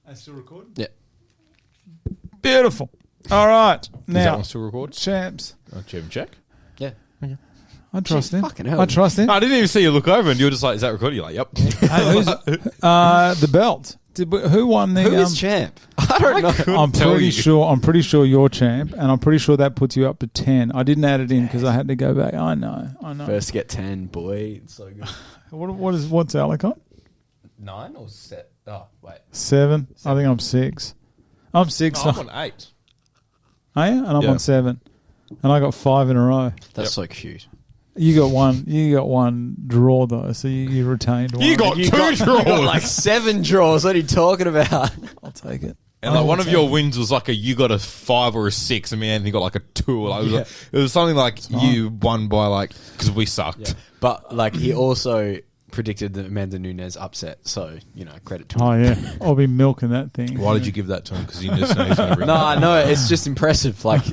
I still recording? Yeah. Beautiful. All right. Now, Is that one still recording? champs. Oh, do you even check? Yeah. I trust him. fucking hell. I trust him. I didn't even see you look over and you were just like, is that recording? You're like, yep. Hey, who's, the belt. Who won the? Who is champ? I don't know. I'm pretty sure you're champ, and I'm pretty sure that puts you up to 10. I didn't add it in because I had to go back. I know. First to get 10, boy. It's so good. What's Alec on? 9 or 7? Oh, wait. 7. I think I'm 6. I'm 6. No, I'm on 8. Are you? And I'm on 7. And I got 5 in a row. That's so cute. You got one draw though, so you retained one. You got 2 draws. You got like 7 draws. What are you talking about? I'll take it. And like one of your wins was like you got a 5 or a 6, and me and Anthony got like a 2. Like it was something like you won by like because we sucked. Yeah. But like he also predicted the Amanda Nunes upset, so credit to him. Oh yeah, I'll be milking that thing. Why did you give that to him? Because you just know he's going to bring No, it's just impressive. Like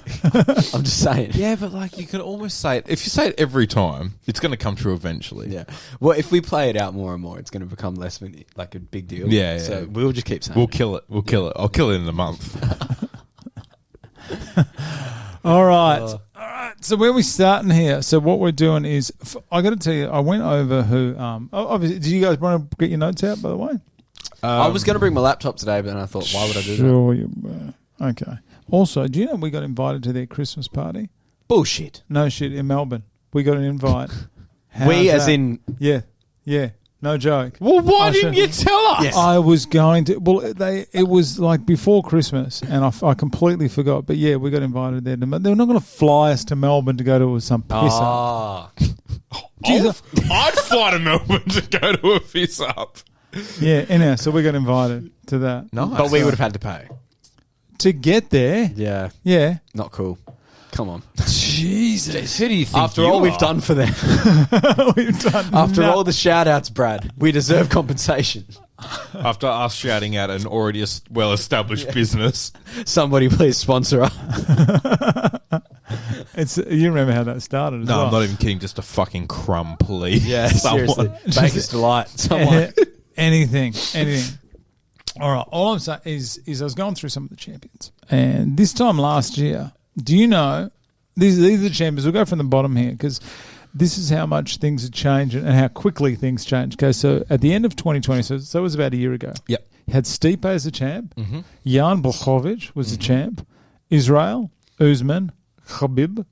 I'm just saying. Yeah, but like you can almost say it. If you say it every time, it's going to come true eventually. Yeah. Well, if we play it out more and more, it's going to become less like a big deal. Yeah. So we'll just keep saying We'll kill it. We'll kill it. I'll kill it in a month. All right. So where we starting here? So what we're doing is, I got to tell you, I went over who. Obviously, did you guys want to get your notes out? By the way, I was going to bring my laptop today, but then I thought, why would I do that? Sure, you were. Okay. Also, do you know we got invited to their Christmas party? Bullshit. No shit, in Melbourne. We got an invite. We, How's as that? in, yeah. No joke. Well, why didn't you tell us? Yes. I was going to. Well, it was like before Christmas, and I completely forgot. But yeah, we got invited there. They were not going to fly us to Melbourne to go to some piss up. I'd fly to Melbourne to go to a piss up. Yeah, anyhow, so we got invited to that. Nice. but we would have had to pay. To get there, Yeah. Not cool. Come on. Jesus. Who do you think After all we've done for them. We've done After all the shout-outs, Brad, we deserve compensation. After us shouting out an already well-established business. Somebody please sponsor us. You remember how that started as No, well. I'm not even kidding. Just a fucking crumb, please. Yeah, Someone. seriously. Baker's Delight. Someone. Anything. All right. All I'm saying is I was going through some of the champions. And this time last year, do you know, these are the champions. We'll go from the bottom here because this is how much things have changed and how quickly things change. Okay, so at the end of 2020, so it was about a year ago. Yep. You had Stipe as the champ. Mm-hmm. Jan Blachowicz was the champ. Israel, Usman, Khabib,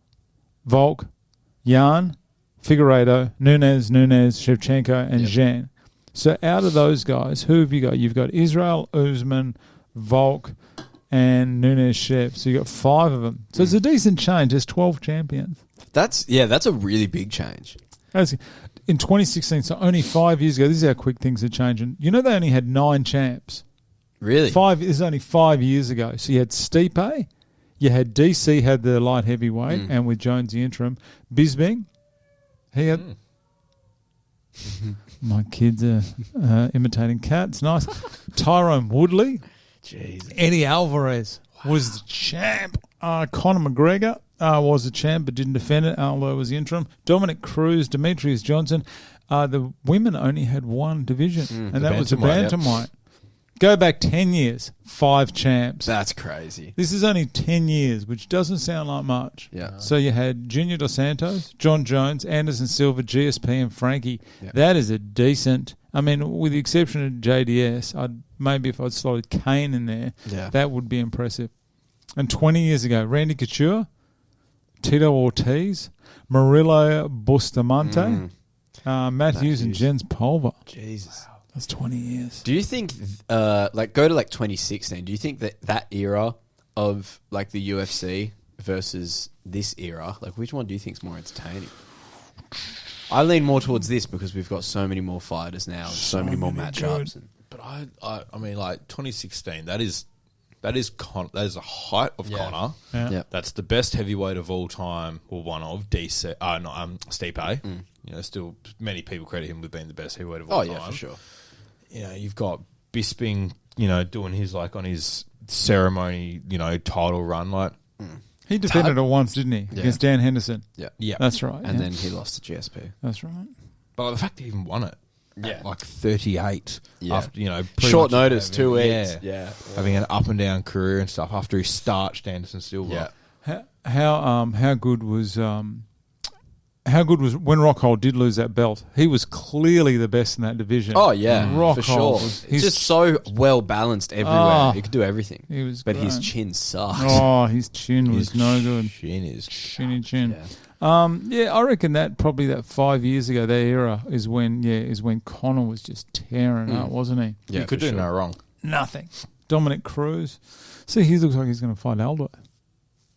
Volk, Jan, Figueiredo, Nunes, Shevchenko, and Zhang. So out of those guys, who have you got? You've got Israel, Usman, Volk, and Nunes Shev. So you got 5 of them. So it's a decent change. There's 12 champions. That's a really big change. In 2016, so only 5 years ago, this is how quick things are changing. You know they only had 9 champs. Really? This is only 5 years ago. So you had Stipe, you had DC had the light heavyweight, and with Jones the interim. Bisping, he had... My kids are imitating cats. Nice. Tyrone Woodley. Jesus. Eddie Alvarez was the champ. Conor McGregor was the champ but didn't defend it, although it was the interim. Dominic Cruz, Demetrius Johnson. The women only had one division, and that was the Bantamweight. Go back 10 years, 5 champs. That's crazy. This is only 10 years, which doesn't sound like much. Yeah. So you had Junior Dos Santos, John Jones, Anderson Silva, GSP, and Frankie. Yeah. That is a decent... I mean, with the exception of JDS, maybe if I'd slotted Kane in there, that would be impressive. And 20 years ago, Randy Couture, Tito Ortiz, Murillo Bustamante, Matthews, and Jens Pulver. Jesus. That's 20 years. Do you think, go to like 2016, do you think that era of like the UFC versus this era, like which one do you think is more entertaining? I lean more towards this because we've got so many more fighters now and so many more matchups. But I mean, like 2016, that is the height of Conor. Yeah. That's the best heavyweight of all time, or one of Stipe. You know, still many people credit him with being the best heavyweight of all time. Oh yeah, for sure. You know, you've got Bisping, doing his on his ceremony, title run. Like He defended it once, didn't he? Yeah. Against Dan Henderson. Yeah. Yeah. That's right. And then he lost to GSP. That's right. But the fact he even won it. at like 38 Yeah. after, you know, pretty Short much notice, having- 2 weeks. Yeah. having an up and down career and stuff after he starched Anderson Silva. Yeah. How good was when Rockhold did lose that belt? He was clearly the best in that division. Oh, yeah. Rockhold For sure. was- He's just so well balanced everywhere. Oh. He could do everything. He was But his great. chin sucks. Oh, his chin was His no good. Chin is Chinny chin. Yeah. I reckon that probably that 5 years ago, that era is when Conor was just tearing up, wasn't he? Yeah, he could for do sure. no wrong. Nothing. Dominic Cruz. See, he looks like he's going to fight Aldo.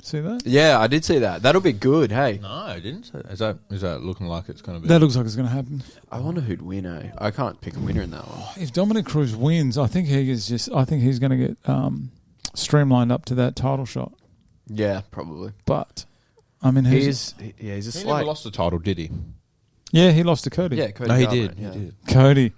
See that? Yeah, I did see that. That'll be good, hey. No, I didn't. Is that looking like it's going to be? That looks like it's going to happen. I wonder who'd win, eh? I can't pick a winner in that one. If Dominic Cruz wins, I think he's going to get streamlined up to that title shot. Yeah, probably. But I mean, He's a he slight... never lost the title, did he? yeah, he lost to Cody. Yeah, Cody No, he Garbrandt, did. yeah. He did. Cody.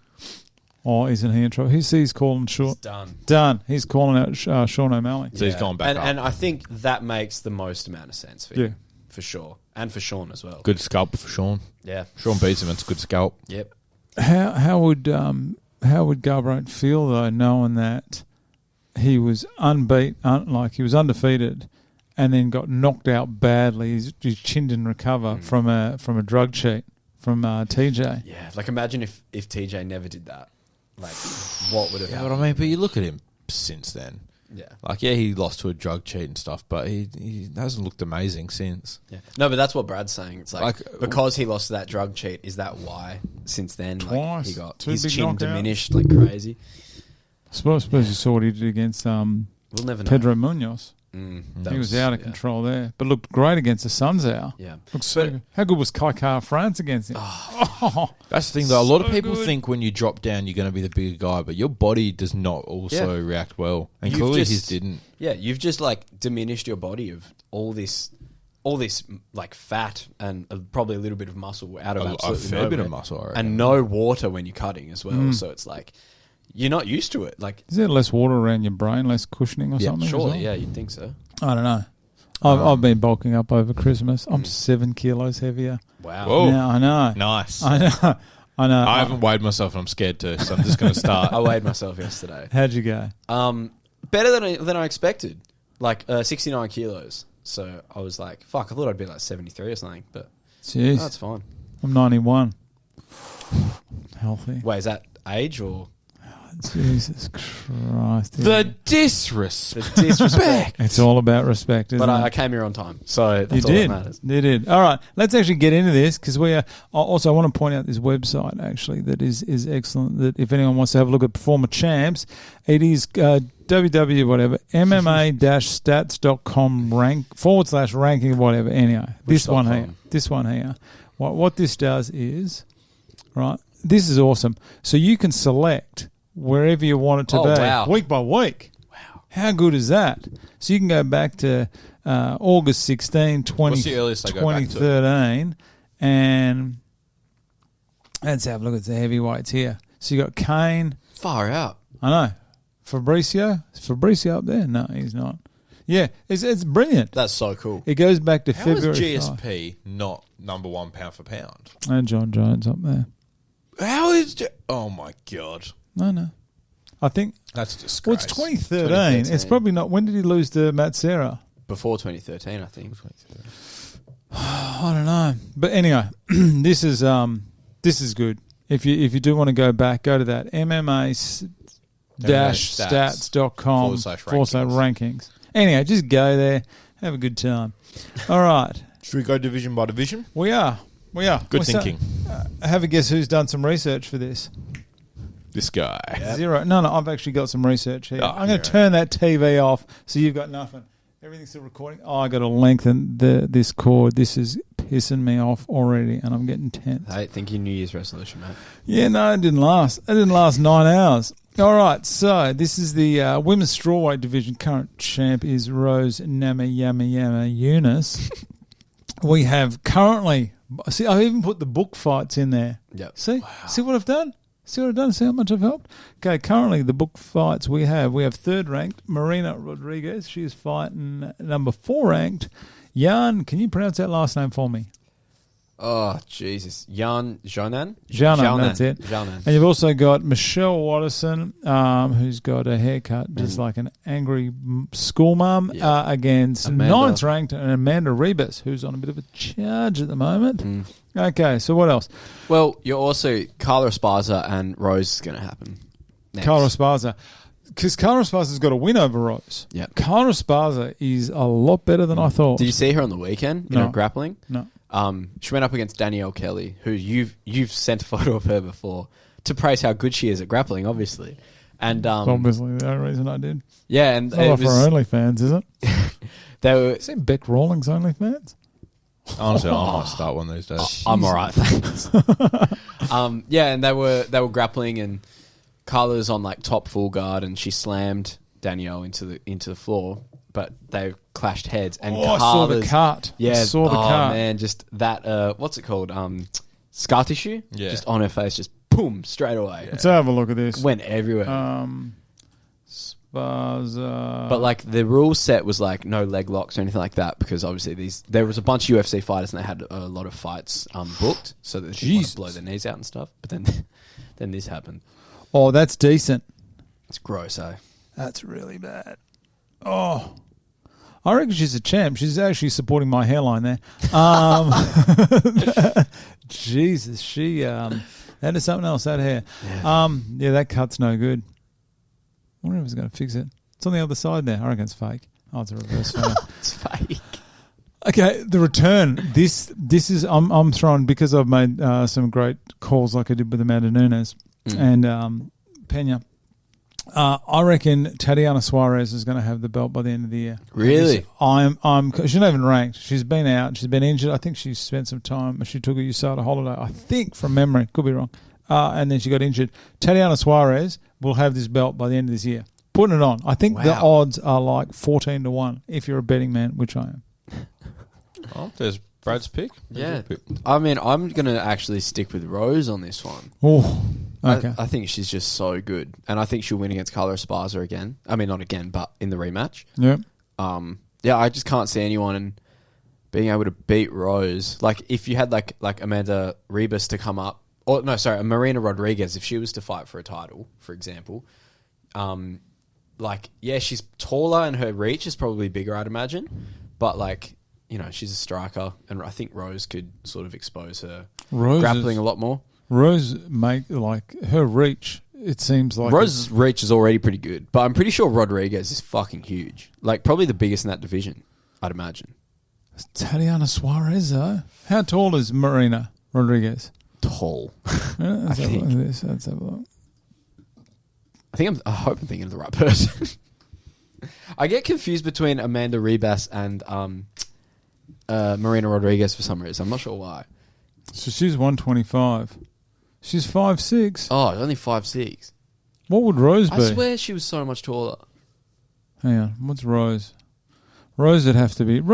Oh, isn't he in trouble? He's calling short. Done. Done. He's calling out Sean O'Malley. So he's gone back up. And I think that makes the most amount of sense for Yeah. you. For sure. And for Sean as well. Good scalp for Sean. Yeah. Sean beats him. It's a good scalp. Yep. How would Garbrandt feel though, knowing that he was he was undefeated, and then got knocked out badly? His chin didn't recover from a drug cheat from TJ. Yeah. Like, imagine if TJ never did that. Like, what would have Yeah, happened? but I mean, but you look at him since then. Yeah. Like, yeah, he lost to a drug cheat and stuff, but he hasn't looked amazing since. Yeah. No, but that's what Brad's saying. It's like because he lost that drug cheat, is that why since then Twice. he got Two his big chin knockouts. diminished like crazy? I suppose you saw what he did against We'll never know. Pedro Munoz. That He was out of control there, but looked great against the Sunzow. Yeah. Looked so good. How good was Kaikar France against him? That's the thing, though. A lot of So people good. think when you drop down, you're going to be the bigger guy, but your body does not also react well. And You've clearly just- his didn't. Yeah, you've just like diminished your body of all this like fat and probably a little bit of muscle out of A absolutely fair bit nowhere. of muscle, I reckon. and no water when you're cutting as well. So it's like you're not used to it. Like, Is there less water around your brain, less cushioning or yeah, something? as surely, well? yeah, you'd think so. I don't know. I've been bulking up over Christmas. I'm 7 kilos heavier. Wow. Whoa. Now, I know. Nice. I know. I haven't weighed myself and I'm scared to, so I'm just going to start. I weighed myself yesterday. How'd you go? Better than I expected. Like 69 kilos. So I was like, fuck, I thought I'd be like 73 or something, but Jeez. that's fine. I'm 91. Healthy. Wait, is that age or Jesus Christ. The disrespect. the disrespect? It's all about respect, isn't But I it? came here on time, so You that's all did. that matters. You did. All right. Let's actually get into this because we are. Also, I want to point out this website actually that is excellent. That if anyone wants to have a look at Performer Champs, it is www whatever MMA-stats.com /ranking whatever. Anyway, this one here. .com? This one here. What this does is right. This is awesome. So you can select wherever you want it to Oh, be, wow. week by week. Wow. How good is that? So you can go back to August 16, 20, What's the earliest they go back to? 2013, and let's have a look at the heavyweights here. So you got Kane. Far out. I know. Fabricio. Is Fabricio up there? No, he's not. Yeah, it's brilliant. That's so cool. It goes back to How is February 5. GSP not number one pound for pound? And John Jones up there. How is... Oh, my God. No. I think... That's a disgrace. Well, it's 2013. 2013. It's probably not... When did he lose to Matt Serra? Before 2013, I think. I don't know. But anyway, this is good. If you do want to go back, go to that MMA-stats.com /rankings. Anyway, just go there. Have a good time. All right. Should we go division by division? We are. Good thinking. Have a guess who's done some research for this. This guy. Zero. No, I've actually got some research here. Oh, I'm going to turn that TV off so you've got nothing. Everything's still recording. Oh, I got to lengthen this cord. This is pissing me off already, and I'm getting tense. Hey, thank you, New Year's resolution, mate. Yeah, no, it didn't last. It didn't last 9 hours. All right, so this is the women's strawweight division. Current champ is Rose Namajunas Yunus. We have currently... See, I even put the book fights in there. Yep. See? See what I've done? See what I've done? See how much I've helped? Okay, currently the book fights we have third ranked Marina Rodriguez. She is fighting number 4 ranked Jan. Can you pronounce that last name for me? Oh, Jesus. Jonan, that's it. Janan. And you've also got Michelle Watterson, who's got a haircut just like an angry school mum, against ninth ranked and Amanda Rebus, who's on a bit of a charge at the moment. Okay, so what else? Well, you're also Carla Esparza and Rose is going to happen next. Carla Esparza. Because Carla Esparza's got a win over Rose. Yeah. Carla Esparza is a lot better than I thought. Did you see her on the weekend in her grappling? No. She went up against Danielle Kelly, who you've sent a photo of her before to praise how good she is at grappling, obviously. And obviously the only reason I did. Yeah, and it's not for OnlyFans, is it? They were. Is it Beck Rawlings OnlyFans? Honestly, I might start one these days. I'm all right, thanks. Yeah, and they were grappling, and Carla's on like top full guard, and she slammed Danielle into the floor, but they clashed heads. And I saw the cut. Yeah, I saw the cut. Man, just that. What's it called? Scar tissue. Yeah, just on her face, just boom, straight away. Let's have a look at this. Went everywhere. Esparza. But like the rule set was like no leg locks or anything like that, because obviously there was a bunch of UFC fighters and they had a lot of fights booked, so that they didn't want to blow their knees out and stuff. But then this happened. Oh, that's decent. It's gross, eh? That's really bad. Oh, I reckon she's a champ. She's actually supporting my hairline there. Jesus, that is something else, that hair. Yeah, that cut's no good. I wonder if it's going to fix it. It's on the other side there. I reckon it's fake. Oh, it's a reverse photo. It's fake. Okay, the return. This is I'm throwing, because I've made some great calls like I did with Amanda Nunes and Pena. I reckon Tatiana Suarez is going to have the belt by the end of the year. Really? She's not even ranked. She's been out. She's been injured. I think she spent some time. She took a USADA holiday, I think, from memory. Could be wrong. And then she got injured. Tatiana Suarez will have this belt by the end of this year. Putting it on. I think the odds are like 14-1 if you're a betting man, which I am. Oh, there's Brad's pick. Yeah. I mean, I'm going to actually stick with Rose on this one. Oh, okay. I think she's just so good. And I think she'll win against Carla Esparza again. I mean, not again, but in the rematch. Yeah. Yeah, I just can't see anyone being able to beat Rose. Like, if you had like Amanda Rebus to come up, or no, sorry, Marina Rodriguez, if she was to fight for a title, for example, she's taller and her reach is probably bigger, I'd imagine. But she's a striker, and I think Rose could sort of expose her grappling a lot more. Rose her reach. It seems like Rose's reach is already pretty good, but I'm pretty sure Rodriguez is fucking huge. Like probably the biggest in that division, I'd imagine. Tatiana Suarez, though. How tall is Marina Rodriguez? Tall. Yeah, let's have a look. I hope I'm thinking of the right person. I get confused between Amanda Rebus and Marina Rodriguez for some reason. I'm not sure why. So she's 125. She's 5'6". Oh, only 5'6". What would Rose be? I swear she was so much taller. Hang on. What's Rose? Rose would have to be up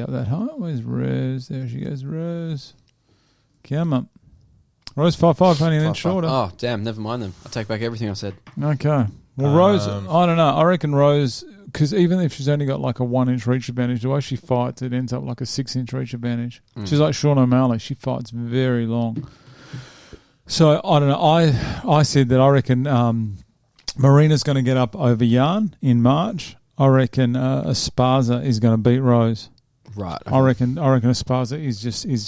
that high. Where's Rose? There she goes. Rose. Come up. Rose 5'5", only an inch shorter. Oh, damn. Never mind them. I take back everything I said. Okay. Well, Rose, I don't know. I reckon Rose, because even if she's only got like a 1 inch reach advantage, the way she fights, it ends up like a 6 inch reach advantage. She's like Sean O'Malley. She fights very long. So, I don't know. I said that I reckon Marina's going to get up over Yarn in March. I reckon Esparza is going to beat Rose. Right. Okay. I reckon Esparza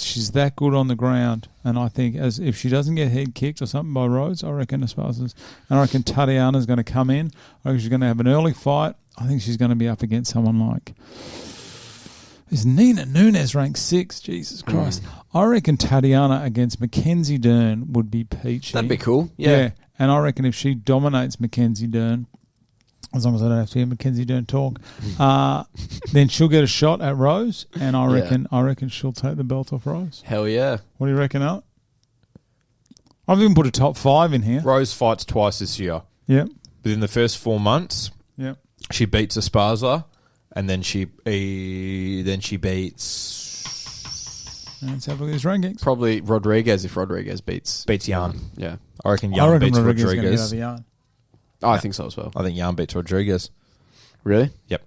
she's that good on the ground, and I think if she doesn't get head kicked or something by Rose, I reckon Esparza's. And I reckon Tatiana's going to come in. I reckon she's going to have an early fight. I think she's going to be up against someone like. Is Nina Nunes ranked 6? Jesus Christ! I reckon Tatiana against Mackenzie Dern would be peachy. That'd be cool. Yeah. And I reckon if she dominates Mackenzie Dern, as long as I don't have to hear Mackenzie Dern talk, then she'll get a shot at Rose, and I reckon she'll take the belt off Rose. Hell yeah! What do you reckon, Al? I've even put a top 5 in here. Rose fights twice this year. Yep. Within the first 4 months, yep, she beats Esparza, and then she beats. Let's have a look at his rankings. Probably Rodriguez if Rodriguez beats Yarn. Yeah, I reckon Yarn beats Rodriguez. Oh, I think so as well. I think Yarn beats Rodriguez. Really? Yep.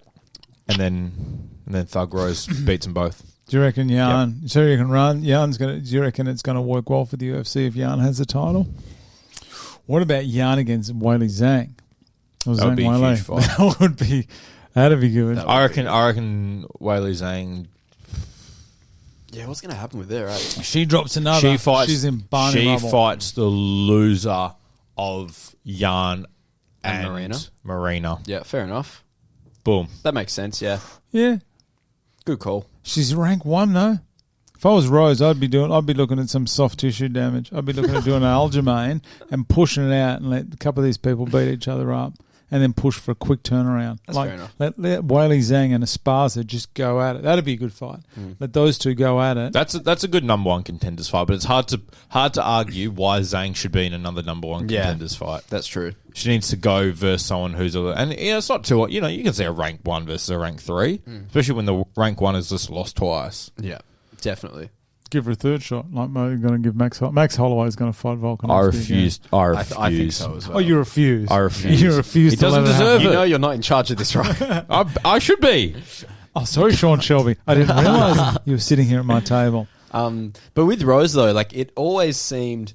And then Thug Rose beats them both. Do you reckon Jan? So you can run. Jan's gonna. Do you reckon it's going to work well for the UFC if Jan has the title? What about Jan against Weili Zhang? Or That would be a Weili? huge fight. That would be. That'd be good. I reckon Weili Zhang. Yeah, what's going to happen with her? Right? She drops another. She fights. She's in Barney She rubble. fights the loser of Jan And and Marina. Yeah, fair enough. Boom. That makes sense. Yeah, Yeah, good call. she's rank 1 though. If I was Rose, I'd be looking at some soft tissue damage. I'd be looking at doing an Aljamain and pushing it out and let a couple of these people beat each other up. And then push for a quick turnaround. That's fair enough. Let Weili Zhang and Esparza just go at it. That'd be a good fight. Let those two go at it. That's a good number one contenders fight, but it's hard to argue why Zhang should be in another number one contenders fight. That's true. She needs to go versus someone who's it's not too. You can say a rank 1 versus a rank 3, especially when the rank 1 has just lost twice. Yeah, definitely. Give her a third shot. Like Mo going to give Max Holloway's going to fight Volkanovski. I refuse. again. I refuse. I think so as well. Oh, you refuse. I refuse. You refuse. He to doesn't let it deserve happen. You it. know you're not in charge of this, right? I should be. Oh, sorry, Sean Shelby. I didn't realise you were sitting here at my table. But with Rose though, like it always seemed,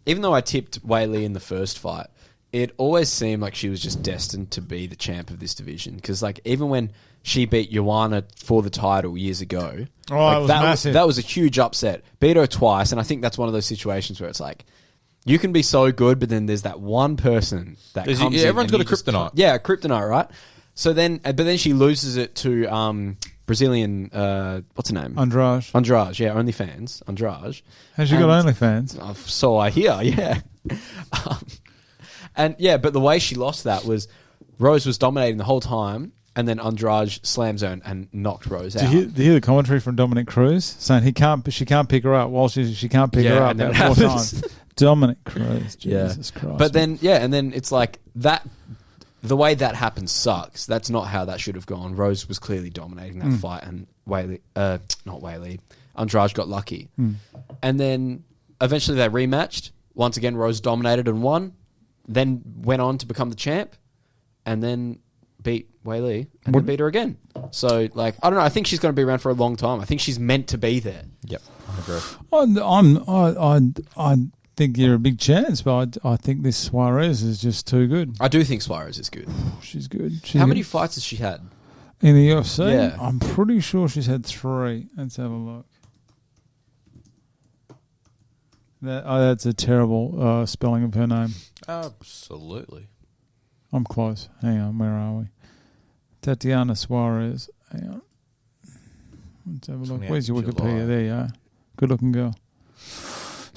even though I tipped Weili in the first fight, it always seemed like she was just destined to be the champ of this division. Because like even when she beat Joanna for the title years ago, Oh, like, it was massive. that was a huge upset. Beat her twice, and I think that's one of those situations where it's like you can be so good, but then there's that one person that comes in. Everyone's and got a you just kryptonite. can't- Yeah, a kryptonite, right? So then, but then she loses it to Brazilian. What's her name? Andrade. Andrade, yeah, OnlyFans, Andrade. Has she got OnlyFans? So I hear, yeah. And yeah, but the way she lost that was Rose was dominating the whole time, and then Andrade slams her and knocked Rose out. Do you hear the commentary from Dominic Cruz saying she can't pick her up while she can't pick her up and then at it 4 happens. times. Dominic Cruz, Yeah. Jesus Christ. But then, and then it's like that. The way that happened sucks. That's not how that should have gone. Rose was clearly dominating that fight, and Andrade got lucky. And then eventually they rematched. Once again, Rose dominated and won. Then went on to become the champ, and then beat Weili and then beat her again. So, like, I don't know. I think she's going to be around for a long time. I think she's meant to be there. Yep, I agree. I think you're a big chance, but I think this Suarez is just too good. I do think Suarez is good. She's good. How many fights has she had? in the UFC? Yeah. I'm pretty sure she's had 3. Let's have a look. That's a terrible spelling of her name. Absolutely. I'm close. Hang on, where are we? Tatiana Suarez. Hang on. Let's have a look. 28th Where's your of Wikipedia? July. There you are. Good looking girl.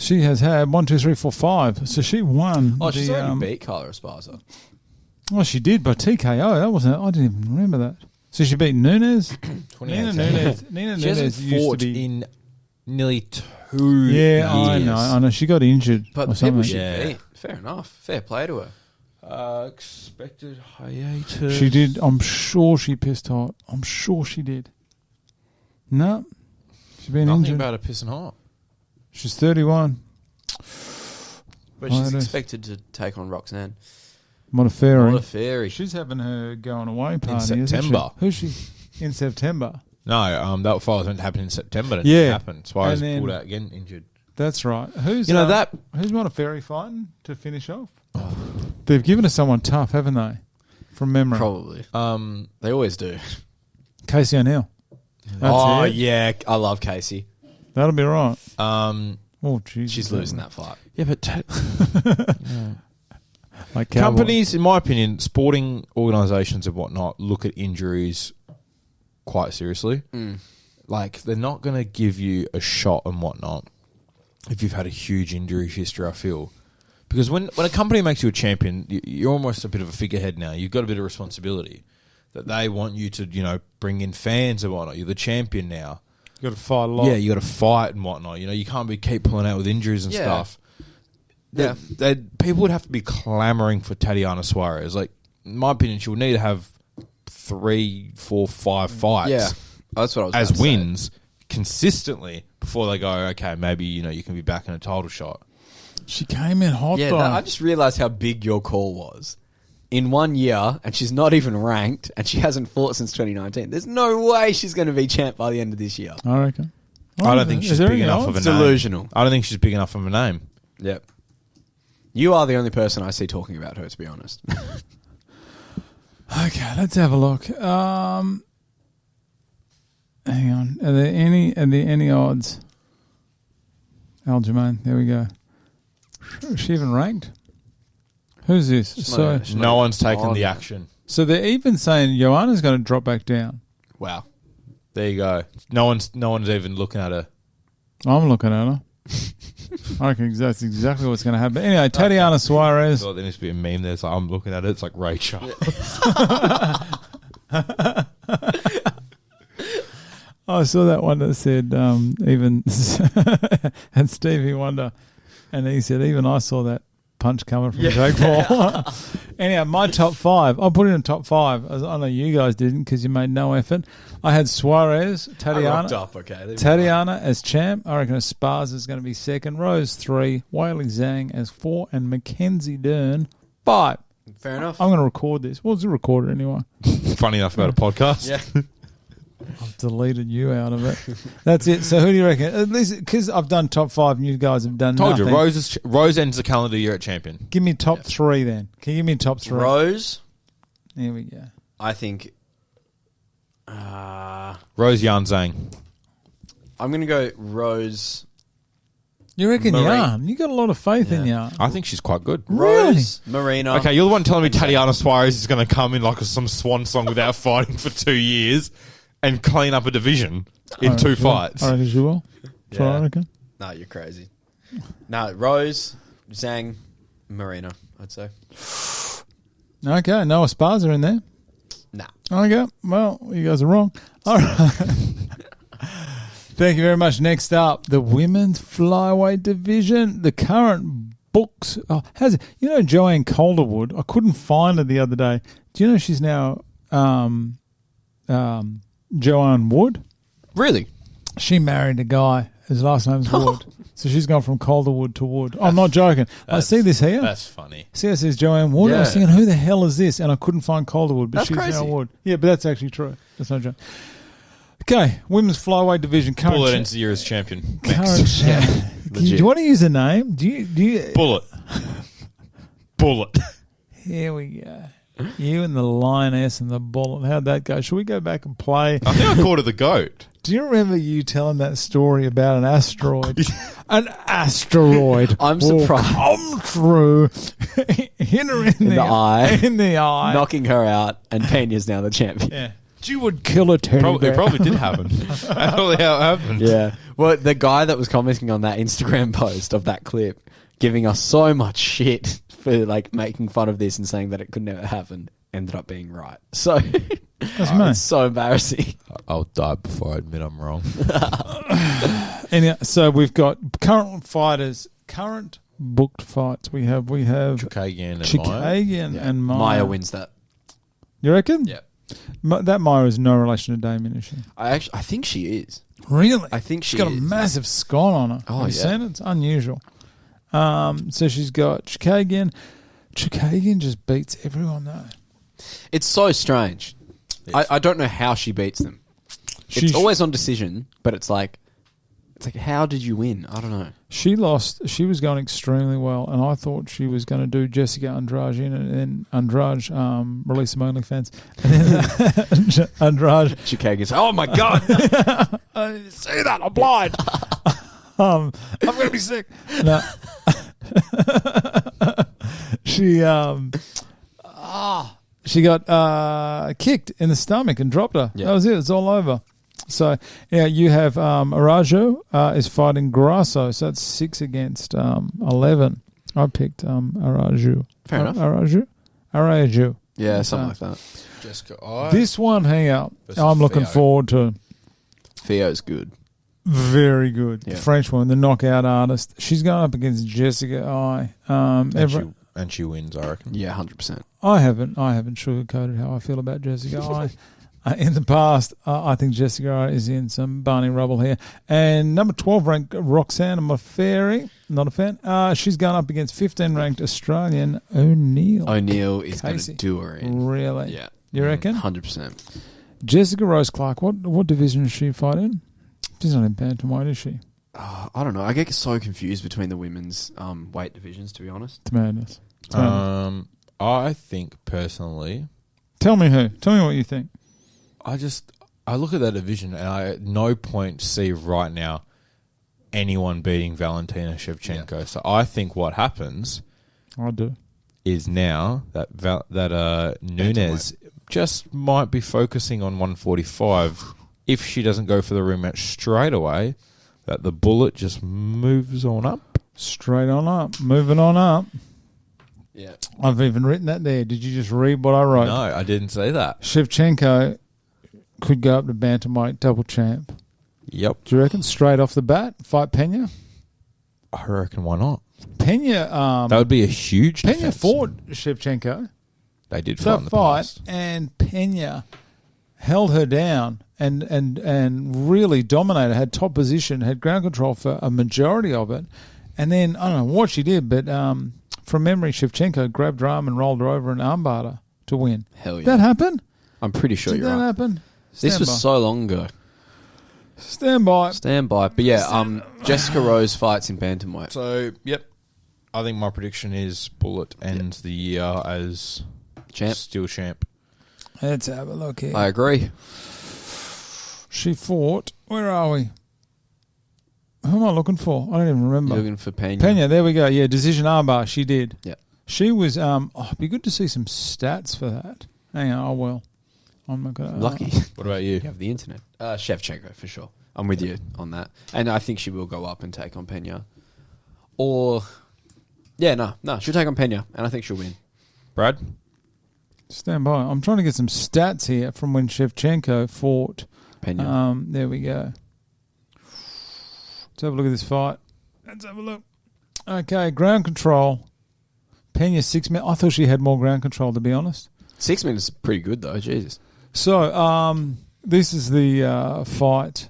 She has had 1, 2, 3, 4, 5. So she won. Oh, she's the, already beat Carla Esparza. Oh, she did by TKO. That wasn't. I didn't even remember that. So she beat Nunez. Nina 2018. Nunez. Nina She hasn't Nunez used to fought be. in nearly 2 Yeah, years. I know. She got injured But or the people something. she Yeah. beat, fair enough. Fair play to her. Expected hiatus. She did. I'm sure she pissed hot. I'm sure she did. No, she's been Nothing injured. about her pissing hot. She's 31. But Oh, she's it is. expected to take on Roxanne. Modafferi. What a fairy. She's having her going away party September. Isn't she? Who's she? In September. No, that fight was meant to happen in September. And Yeah. it didn't happen. Suarez And then- pulled out again, injured. That's right. Who's You know that- Who's Modafferi fighting to finish off? They've given us someone tough, haven't they? From memory. Probably. They always do. Casey O'Neill. That's Oh, it. yeah. I love Casey. That'll be right. Yeah, Oh, Jesus. She's losing that fight. but Like Cowboy. companies, in my opinion, sporting organisations and whatnot, look at injuries quite seriously. Like, they're not going to give you a shot and whatnot if you've had a huge injury history, I feel. Because when a company makes you a champion, you're almost a bit of a figurehead now. You've got a bit of responsibility. That they want you to, bring in fans and whatnot. You're the champion now. You got to fight a lot. Yeah, you got to fight and whatnot. You can't keep pulling out with injuries and Yeah. stuff. Yeah. People would have to be clamoring for Tatiana Suarez. Like, in my opinion, she would need to have 3, 4, 5 fights Yeah. That's what I was as about to say. wins consistently before they go, okay, maybe you can be back in a title shot. She came in hot, Yeah, though. I just realised how big your call was. in 1 year, and she's not even ranked, and she hasn't fought since 2019. There's no way she's going to be champ by the end of this year. I reckon. I don't think she's big enough of a name. Delusional. I don't think she's big enough of a name. Yep. You are the only person I see talking about her, to be honest. Okay, let's have a look. Hang on. Are there any odds? Aljamain, there we go. Is she even ranked? Who's this? No one's taken the action. So they're even saying Joanna's going to drop back down. Wow. There you go. No one's even looking at her. I'm looking at her. I reckon that's exactly what's going to happen. Anyway, Tatiana Suarez. There needs to be a meme there. It's like, I'm looking at it. It's like Ray Charles. I saw that one that said even and Stevie Wonder, and he said even I saw that punch coming from Jake Paul. Anyhow, my top 5. I'll put it in top 5. I know you guys didn't because you made no effort. I had Suarez, Tatiana as champ. I reckon Esparza is going to be second. Rose 3, Whaley Zhang as 4, and Mackenzie Dern 5. Fair enough. I'm going to record this. Well, it's a recorder anyway. Funny enough about a podcast. Yeah. I've deleted you out of it. That's it. So who do you reckon? At least because I've done top 5 and you guys have done Told nothing. you, Rose ends the calendar year at champion. Give me top 3 then. Can you give me top 3? Rose. There we go. I think. Rose Yan Zhang. I'm going to go Rose. You reckon Yan? You got a lot of faith in Yan. I think she's quite good. Rose, Marina. Okay, you're the one telling me Tatiana Suarez is going to come in like some swan song without fighting for 2 years and clean up a division in 2 fights. I reckon she will. That's what I reckon. No, you're crazy. No, Rose, Zhang, Marina, I'd say. Okay, no Esparza in there. Nah. Okay, well, you guys are wrong. All right. Thank you very much. Next up, the women's flyweight division. The current books. Oh, how's it? You know Joanne Calderwood? I couldn't find her the other day. Do you know she's now Joanne Wood? Really? She married a guy. His last name's Wood. So she's gone from Calderwood to Wood. I'm not joking. I see this here. That's funny. See, it says Joanne Wood. I was thinking, who the hell is this? And I couldn't find Calderwood, but That's she's crazy. now Wood. Yeah, but that's actually true. That's no joke. Okay, women's flyweight division. Bullet ends the year as champion. Current champ. Do you want to use a name? Do you? Bullet. Bullet. Here we go. You and the lioness and the bullet. How'd that go? Should we go back and play? I think I called her the goat. Do you remember you telling that story about an asteroid? An asteroid. I'm surprised. Come through. Hit her in the eye. In the eye. Knocking her out, and Pena's now the champion. Yeah. You would kill a teddy bear. It probably did happen. That's probably how it happened. Yeah. Well, the guy that was commenting on that Instagram post of that clip, giving us so much shit for like making fun of this and saying that it could never happen, ended up being right. So that's me. It's so embarrassing. I'll die before I admit I'm wrong. Anyhow, so we've got current fighters, current booked fights. We have Chikagian and Maya. Maya wins that. You reckon? Yeah. That Maya is no relation to Damien, is she? I think she is. Really? I think she's got a massive scone on her. Oh, Have you seen it? It's unusual. So she's got Chikagian. Chikagian just beats everyone though. It's so strange. I don't know how she beats them. It's always on decision, but it's like how did you win? I don't know. She lost. She was going extremely well, and I thought she was going to do Jessica Andrade in, and then Andrade release some OnlyFans, and then Andrade Chikagian's. Oh my god! I didn't see that. I'm blind. I'm going to be sick. No. She got kicked in the stomach and dropped her. Yep. That was it. It's all over. So, yeah, you have Arajo is fighting Grasso. So that's 6 against 11. I picked Arajo. Fair enough. Arajo. Yeah, something like that. Jessica, this one, hang out. I'm looking forward to. Theo's good. Very good. Yeah. The French woman, the knockout artist. She's going up against Jessica I. And she wins, I reckon. Yeah, 100%. I haven't sugarcoated how I feel about Jessica I. In the past, I think Jessica is in some Barney rubble here. And number 12 ranked Roxanne Mofferi, not a fan. She's going up against 15 ranked Australian O'Neill. O'Neill is going to do her in. Really? Yeah. You reckon? 100%. Jessica Rose Clark, what division does she fight in? She's not in Bantamweight, is she? I don't know. I get so confused between the women's weight divisions, to be honest. It's madness. I think personally, Tell me who. Tell me what you think. I look at that division and I at no point see right now anyone beating Valentina Shevchenko. Yeah. So I think what happens I do. is now that Nunes just might be focusing on 145 if she doesn't go for the rematch straight away, that the bullet just moves on up. Straight on up. Moving on up. Yeah. I've even written that there. Did you just read what I wrote? No, I didn't say that. Shevchenko could go up to Bantamweight double champ. Yep. Do you reckon straight off the bat, fight Pena? I reckon why not? Pena. That would be a huge Pena defense. fought Shevchenko. They did fight in the fight, past. and Pena held her down and really dominated. Had top position, had ground control for a majority of it, and then I don't know what she did, but from memory, Shevchenko grabbed her arm and rolled her over and armbarred her to win. Hell yeah. That happened? I'm pretty sure Did you're that right. happen? This was so long ago. Stand by. Stand by. But yeah, Jessica Rose fights in Bantamweight. So, yep. I think my prediction is Bullet ends the year as Champ. still champ. Let's have a look here. I agree. She fought. Where are we? Who am I looking for? I don't even remember. You're looking for Pena. Pena, there we go. Yeah, decision armbar. She did. Yeah. She was. It'd be good to see some stats for that. Hang on, I will. I'm not gonna. Lucky. What about you? You have the internet. Shevchenko, for sure. I'm with you on that. And I think she will go up and take on Pena. Or, yeah, no. She'll take on Pena, and I think she'll win. Brad? Stand by. I'm trying to get some stats here from when Shevchenko fought Pena. There we go. Let's have a look at this fight. Let's have a look. Okay, ground control. Pena 6 minutes. I thought she had more ground control, to be honest. 6 minutes is pretty good, though. Jesus. So, this is the fight.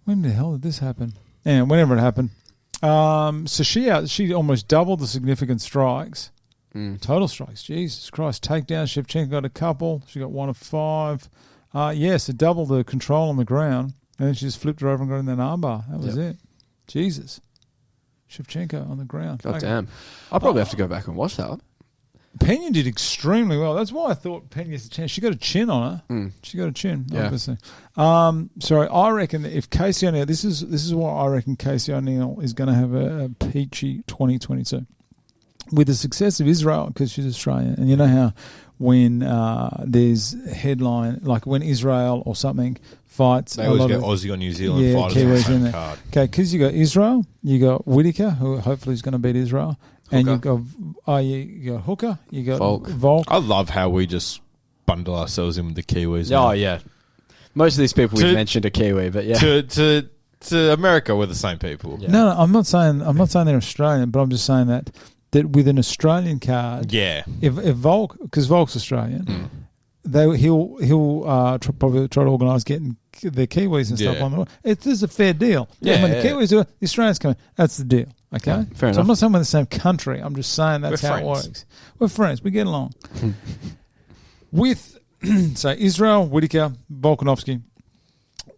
When the hell did this happen? Yeah, whenever it happened. So she almost doubled the significant strikes. Total strikes. Jesus Christ. Takedown. Shevchenko got a couple. She got 1 of 5. Yes, it doubled the control on the ground. And then she just flipped her over and got in that armbar. That was it. Jesus. Shevchenko on the ground. God damn. I'll probably have to go back and watch that. Pena did extremely well. That's why I thought Pena's a chance. She got a chin on her. She got a chin, obviously. Sorry, I reckon that if Casey O'Neill, this is why I reckon Casey O'Neill is going to have a peachy 2022. With the success of Israel, because she's Australian, and you know how when there's headline, like when Israel or something fights, They always get Aussie or New Zealand fighters Kiwis on the same in there. card. Okay, because you got Israel, you got Whittaker, who hopefully is going to beat Israel, and you got Hooker, you got Volk. I love how we just bundle ourselves in with the Kiwis. Oh, yeah. Most of these people we've mentioned are Kiwi, but yeah. To America, we're the same people. Yeah. No, I'm not saying they're Australian, but I'm just saying that with an Australian card, Yeah. if Volk, because Volk's Australian, he'll probably try to organise getting the Kiwis and stuff on the way. This is a fair deal. Yeah, when the Kiwis do it, the Australians come in. That's the deal. Okay? Yeah, fair enough. I'm not saying we're in the same country. I'm just saying that's We're how friends. it works. We're friends. We get along. With, so Israel, Whittaker, Volkanovski.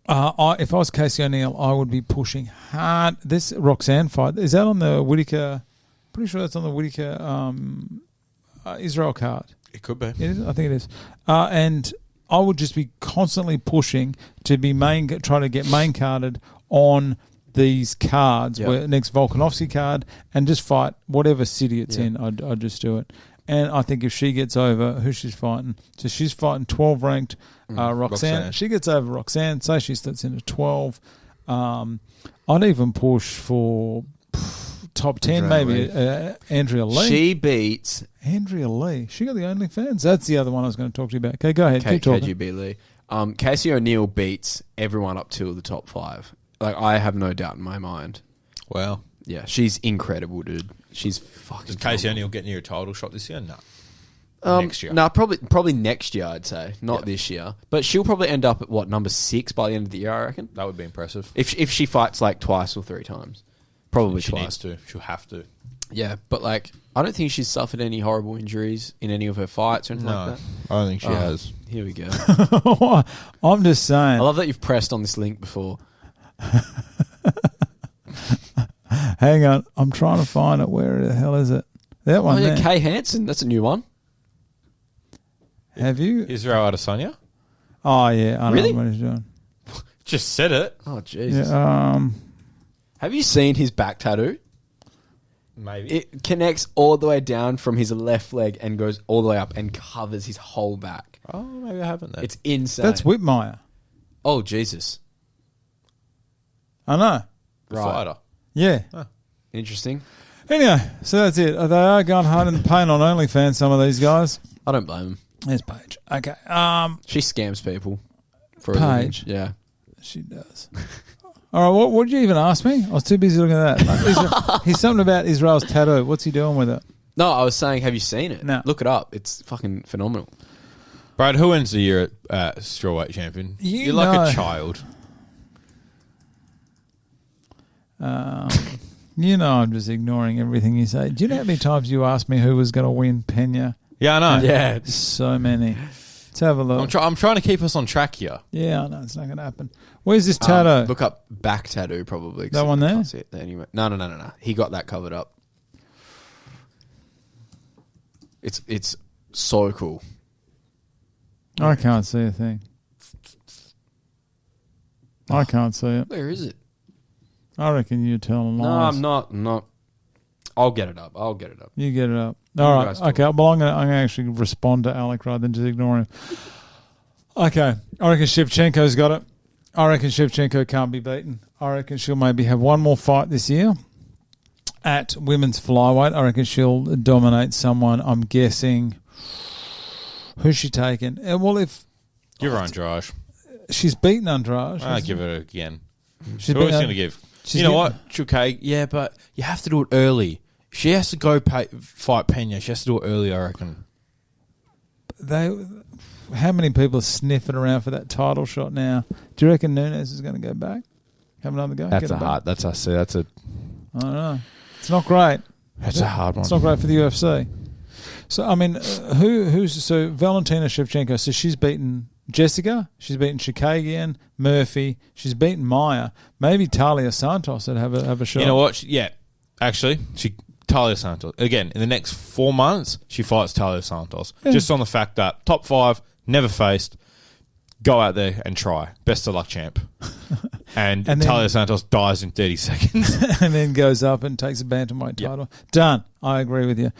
If I was Casey O'Neill, I would be pushing hard. This Roxanne fight, is that on the Whittaker? Pretty sure that's on the Whittaker Israel card. It could be. It is? I think it is. And I would just be constantly pushing to be trying to get main carded on these cards, where next Volkanovski card, and just fight whatever city it's in. I'd just do it. And I think if she gets over who she's fighting, so she's fighting 12 ranked Roxanne. She gets over Roxanne, say she sits into 12. I'd even push for top 10, maybe Andrea Lee. She beats Andrea Lee. She got the OnlyFans. That's the other one I was going to talk to you about. Okay, go ahead. Keep talking. KGB Lee. Casey O'Neill beats everyone up till the top 5. Like, I have no doubt in my mind. Wow. Yeah, she's incredible, dude. She's fucking. Is Casey O'Neill getting you a title shot this year? No. next year? No, probably next year, I'd say. Not this year. But she'll probably end up at, number 6 by the end of the year, I reckon. That would be impressive. If she fights like twice or 3 times. Probably She twice. needs to. She'll have to. Yeah, but like, I don't think she's suffered any horrible injuries in any of her fights or anything like that. I don't think she has. Here we go. I'm just saying. I love that you've pressed on this link before. Hang on. I'm trying to find it. Where the hell is it? That one there. Kay Hansen. That's a new one. Have you? Israel Adesanya? Oh, yeah. I Really? know what he's doing. Just said it. Oh, Jesus. Yeah, Have you seen his back tattoo? Maybe. It connects all the way down from his left leg and goes all the way up and covers his whole back. Oh, maybe I haven't then. It's insane. that's Whitmire. Oh, Jesus. I know. The Right. fighter. Yeah. Interesting. Anyway, so that's it. They are going hard in the paint on OnlyFans, some of these guys. I don't blame him. There's Paige. Okay. She scams people for a Paige. living. Yeah. She does. All right, what did you even ask me? I was too busy looking at that. Like, he's something about Israel's tattoo. What's he doing with it? No, I was saying, have you seen it? No. Look it up. It's fucking phenomenal. Brad, who wins the year at Strawweight champion? You're know. like a child. You know I'm just ignoring everything you say. Do you know how many times you asked me who was going to win Pena? Yeah, I know. Yeah. So many. Let's have a look. I'm trying to keep us on track here. Yeah, I know. It's not going to happen. Where's this tattoo? Look up back tattoo probably. 'cause That one I there? can't see it anyway. No. He got that covered up. It's so cool. I can't see a thing. I can't see it. Where is it? I reckon you're telling No, lies. I'm not. I'll get it up. You get it up. All right. guys talk. Okay. Well, I'm gonna actually respond to Alec rather than just ignore him. Okay. I reckon Shevchenko's got it. I reckon Shevchenko can't be beaten. I reckon she'll maybe have one more fight this year at women's flyweight. I reckon she'll dominate someone. I'm guessing. Who's she taking? Well, if Give her Andrade. she's beaten Andrade, I'll give it again. she's Who is beaten- going to give? she's You know getting- what? Okay, yeah, but you have to do it early. If she has to go fight Pena, she has to do it early, I reckon. How many people are sniffing around for that title shot now? Do you reckon Nunes is going to go back? Have another go? That's Get a it back? hard. That's a I don't know. It's not great. that's a hard one. It's not great for the UFC. So I mean, who's Valentina Shevchenko? So she's beaten Jessica. She's beaten Chikagian, Murphy. She's beaten Maya. Maybe Talia Santos would have a shot. You know what? Yeah, actually, Talia Santos again in the next 4 months. She fights Talia Santos just on the fact that top 5 never faced. Go out there and try. Best of luck, champ. And then- Talia Santos dies in 30 seconds. and then goes up and takes a bantamweight title. Done. I agree with you.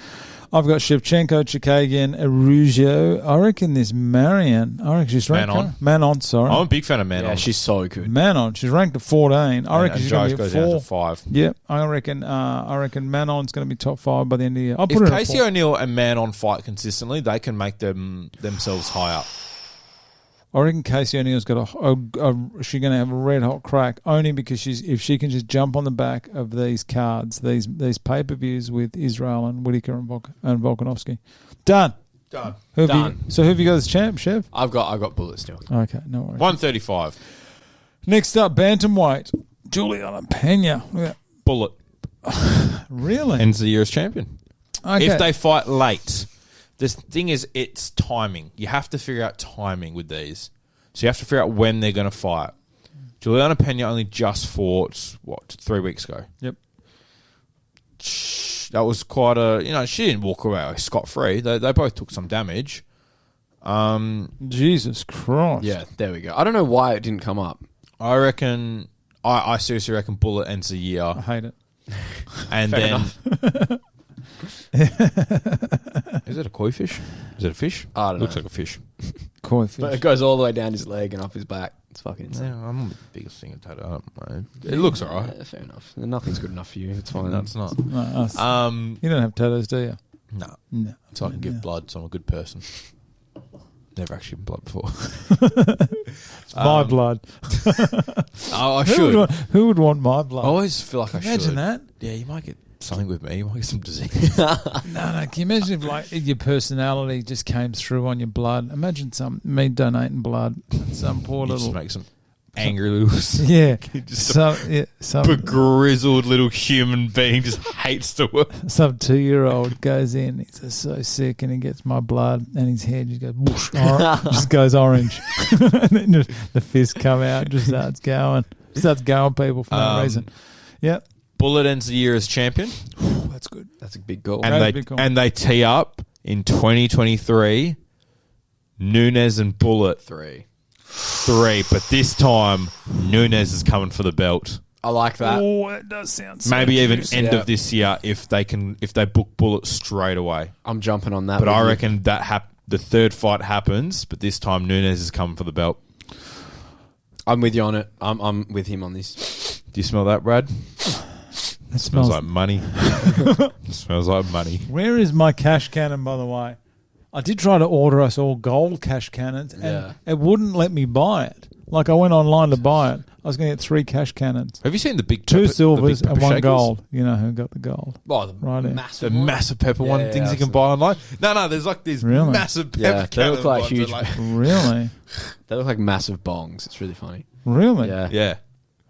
I've got Shevchenko, Chikagian, Arugio. I reckon this Marion. I reckon she's ranked. Manon, sorry. I'm a big fan of Manon. Yeah, she's so good. Manon. She's ranked at 14. I reckon she's going to be goes at 4. down to 5. Yep. I reckon Manon's going to be top 5 by the end of the year. I'll put If her at Casey 4. O'Neill and Manon fight consistently, they can make themselves high up. I reckon Casey O'Neill's got she's going to have a red hot crack only because if she can just jump on the back of these cards, these pay-per-views with Israel and Whittaker and Volkanovski. Done. Done. Who have you got as champ, Chev? I've got bullets still. Okay, no worries. 135. Next up, Bantamweight. Juliana Pena. Look at Bullet. that. Really? Ends the year as champion. Okay. If they fight late. The thing is, it's timing. You have to figure out timing with these. So you have to figure out when they're going to fight. Juliana Pena only just fought, 3 weeks ago? Yep. That was quite she didn't walk away scot-free. They both took some damage. Jesus Christ. Yeah, there we go. I don't know why it didn't come up. I reckon, I seriously reckon Bullet ends the year. I hate it. And Fair then... enough. Is it a koi fish? Is it a fish? I don't Looks know. like a fish. Koi fish. But it goes all the way down his leg and up his back. It's fucking insane. Yeah, I'm not the biggest thing at tattoo. I don't know. It looks alright. Yeah, fair enough. Nothing's good enough for you. It's fine. No, it's not. No, us. You don't have tattoos, do you? No. No. So I can give blood, so I'm a good person. never actually been blood before. It's my blood. I Who would want my blood? I always feel like I should. Imagine that. Yeah, you might get something with me. You might get some disease. No. Can you imagine if like your personality just came through on your blood? Imagine me donating blood. Some poor You little just make some angry little, yeah, just some begrizzled little human being just hates to work. some 2-year-old goes in. He's just so sick, and he gets my blood, and his head just goes whoosh, just goes orange, and then just the fist come out, just starts going people for no reason. Yep, Bullet ends the year as champion, that's good. That's a big goal. and they tee up in 2023. Nunes and Bullet 3, but this time Nunes is coming for the belt. I like that. Oh, that does sound so Maybe even juicy. end of this year if they book Bullet straight away. I'm jumping on that. But with I you. reckon that the third fight happens, but this time Nunes is coming for the belt. I'm with you on it. I'm with him on this. Do you smell that, Brad? It Smells like money. Smells like money. Where is my cash cannon, by the way? I did try to order us all gold cash cannons, and Yeah. it wouldn't let me buy it. Like, I went online to buy it. I was going to get 3 cash cannons. Have you seen the big 2 pepper- silvers the big and pepper 1 shakers? gold. You know who got the gold. Oh, the Right in. massive The one. massive pepper one Yeah, things yeah, you can I've buy online. No, there's like these Really? massive pepper Yeah, they look cannon like ones huge. that Really? They look like massive bongs. It's really funny. Really? Yeah. yeah.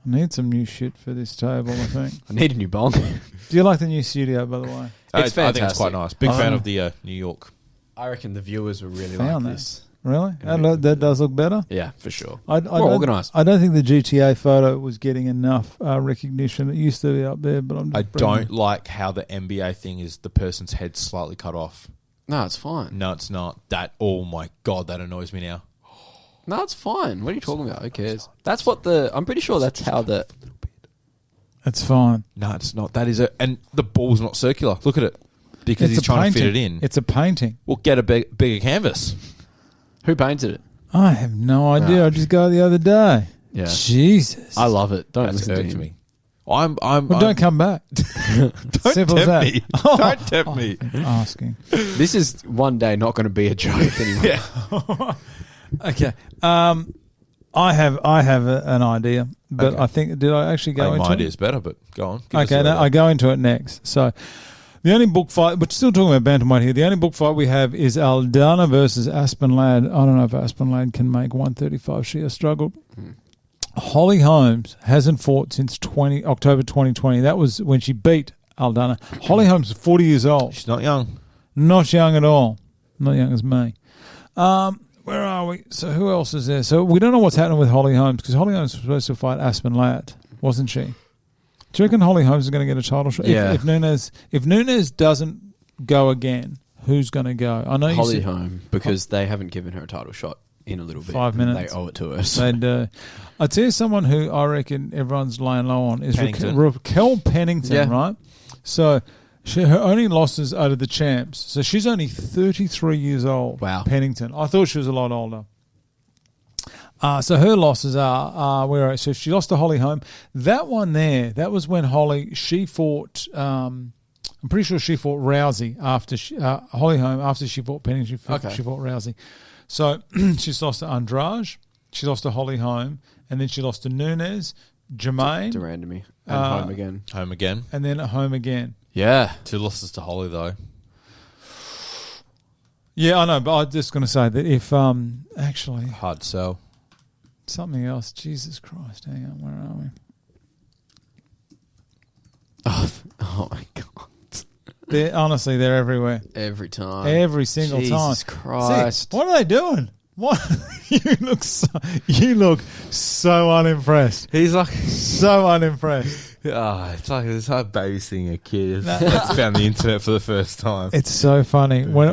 I need some new shit for this table, I think. I need a new bong. Do you like the new studio, by the way? I It's think it's quite fantastic. nice. Big fan Oh. of the New York. I reckon the viewers will really Found like that. this. Really? That does look better? Yeah, for sure. I More don't- organised. I don't think the GTA photo was getting enough recognition. It used to be up there, but I'm just I bringing don't like how the NBA thing is the person's head slightly cut off. No, it's fine. No, it's not. Oh my God, that annoys me now. No, it's fine. What are you talking about? Who cares? That's what I'm pretty sure that's how the... It's fine. No, it's not. That is and the ball's not circular. Look at it. Because It's he's a trying to fit it painting. in. It's a painting. We'll get a bigger canvas. Who painted it? I have no idea. Ah. I just got it the other day. Yeah. Jesus. I love it. Don't That's listen to irked him. me. I'm Don't come back. don't Simple as that. tempt me. Don't tempt me. Asking. This is one day not going to be a joke anymore. Okay. I have an idea, but Okay. I think did I actually go I think into my it? idea's better, but go on. Give us Okay, your no, idea. I go into it next. So, the only book fight, but still talking about Bantamweight here, the only book fight we have is Aldana versus Aspen Ladd. I don't know if Aspen Ladd can make 135. She has struggled. Holly Holmes hasn't fought since October 2020. That was when she beat Aldana. Holly Holmes is 40 years old. She's not young. Not young at all. Not young as me. Where are we? So who else is there? So we don't know what's happening with Holly Holmes because Holly Holmes was supposed to fight Aspen Ladd, wasn't she? Do you reckon Holly Holmes is going to get a title shot? Yeah. If Nunes doesn't go again, who's going to go? I know you Holly said home, because they haven't given her a title shot in a little bit. 5 minutes. They owe it to her. So. they do. I tell you someone who I reckon everyone's laying low on is Pennington. Raquel Pennington, Yeah. right? So her only losses are to the champs. So she's only 33 years old. Wow. Pennington. I thought she was a lot older. So her losses are so she lost to Holly Holm. That one there, that was when she fought. I'm pretty sure she fought Rousey after Holly Holm after she fought Pennington. She fought Rousey. So she's lost to Andrade. She lost to Holly Holm, and then she lost to Nunes, Jermaine, Durand to me. And home again. Home again. and then at home again. Yeah. 2 losses to Holly, though. Yeah, I know, but I'm just going to say that if actually Hard sell. something else. Jesus Christ, hang on, where are we? Oh my God. Honestly, they're everywhere. Every time. Every single time. Jesus Christ. See, what are they doing? What you look so unimpressed. He's like, So unimpressed. it's like babysitting a kid. That's found the internet for the first time. It's so funny when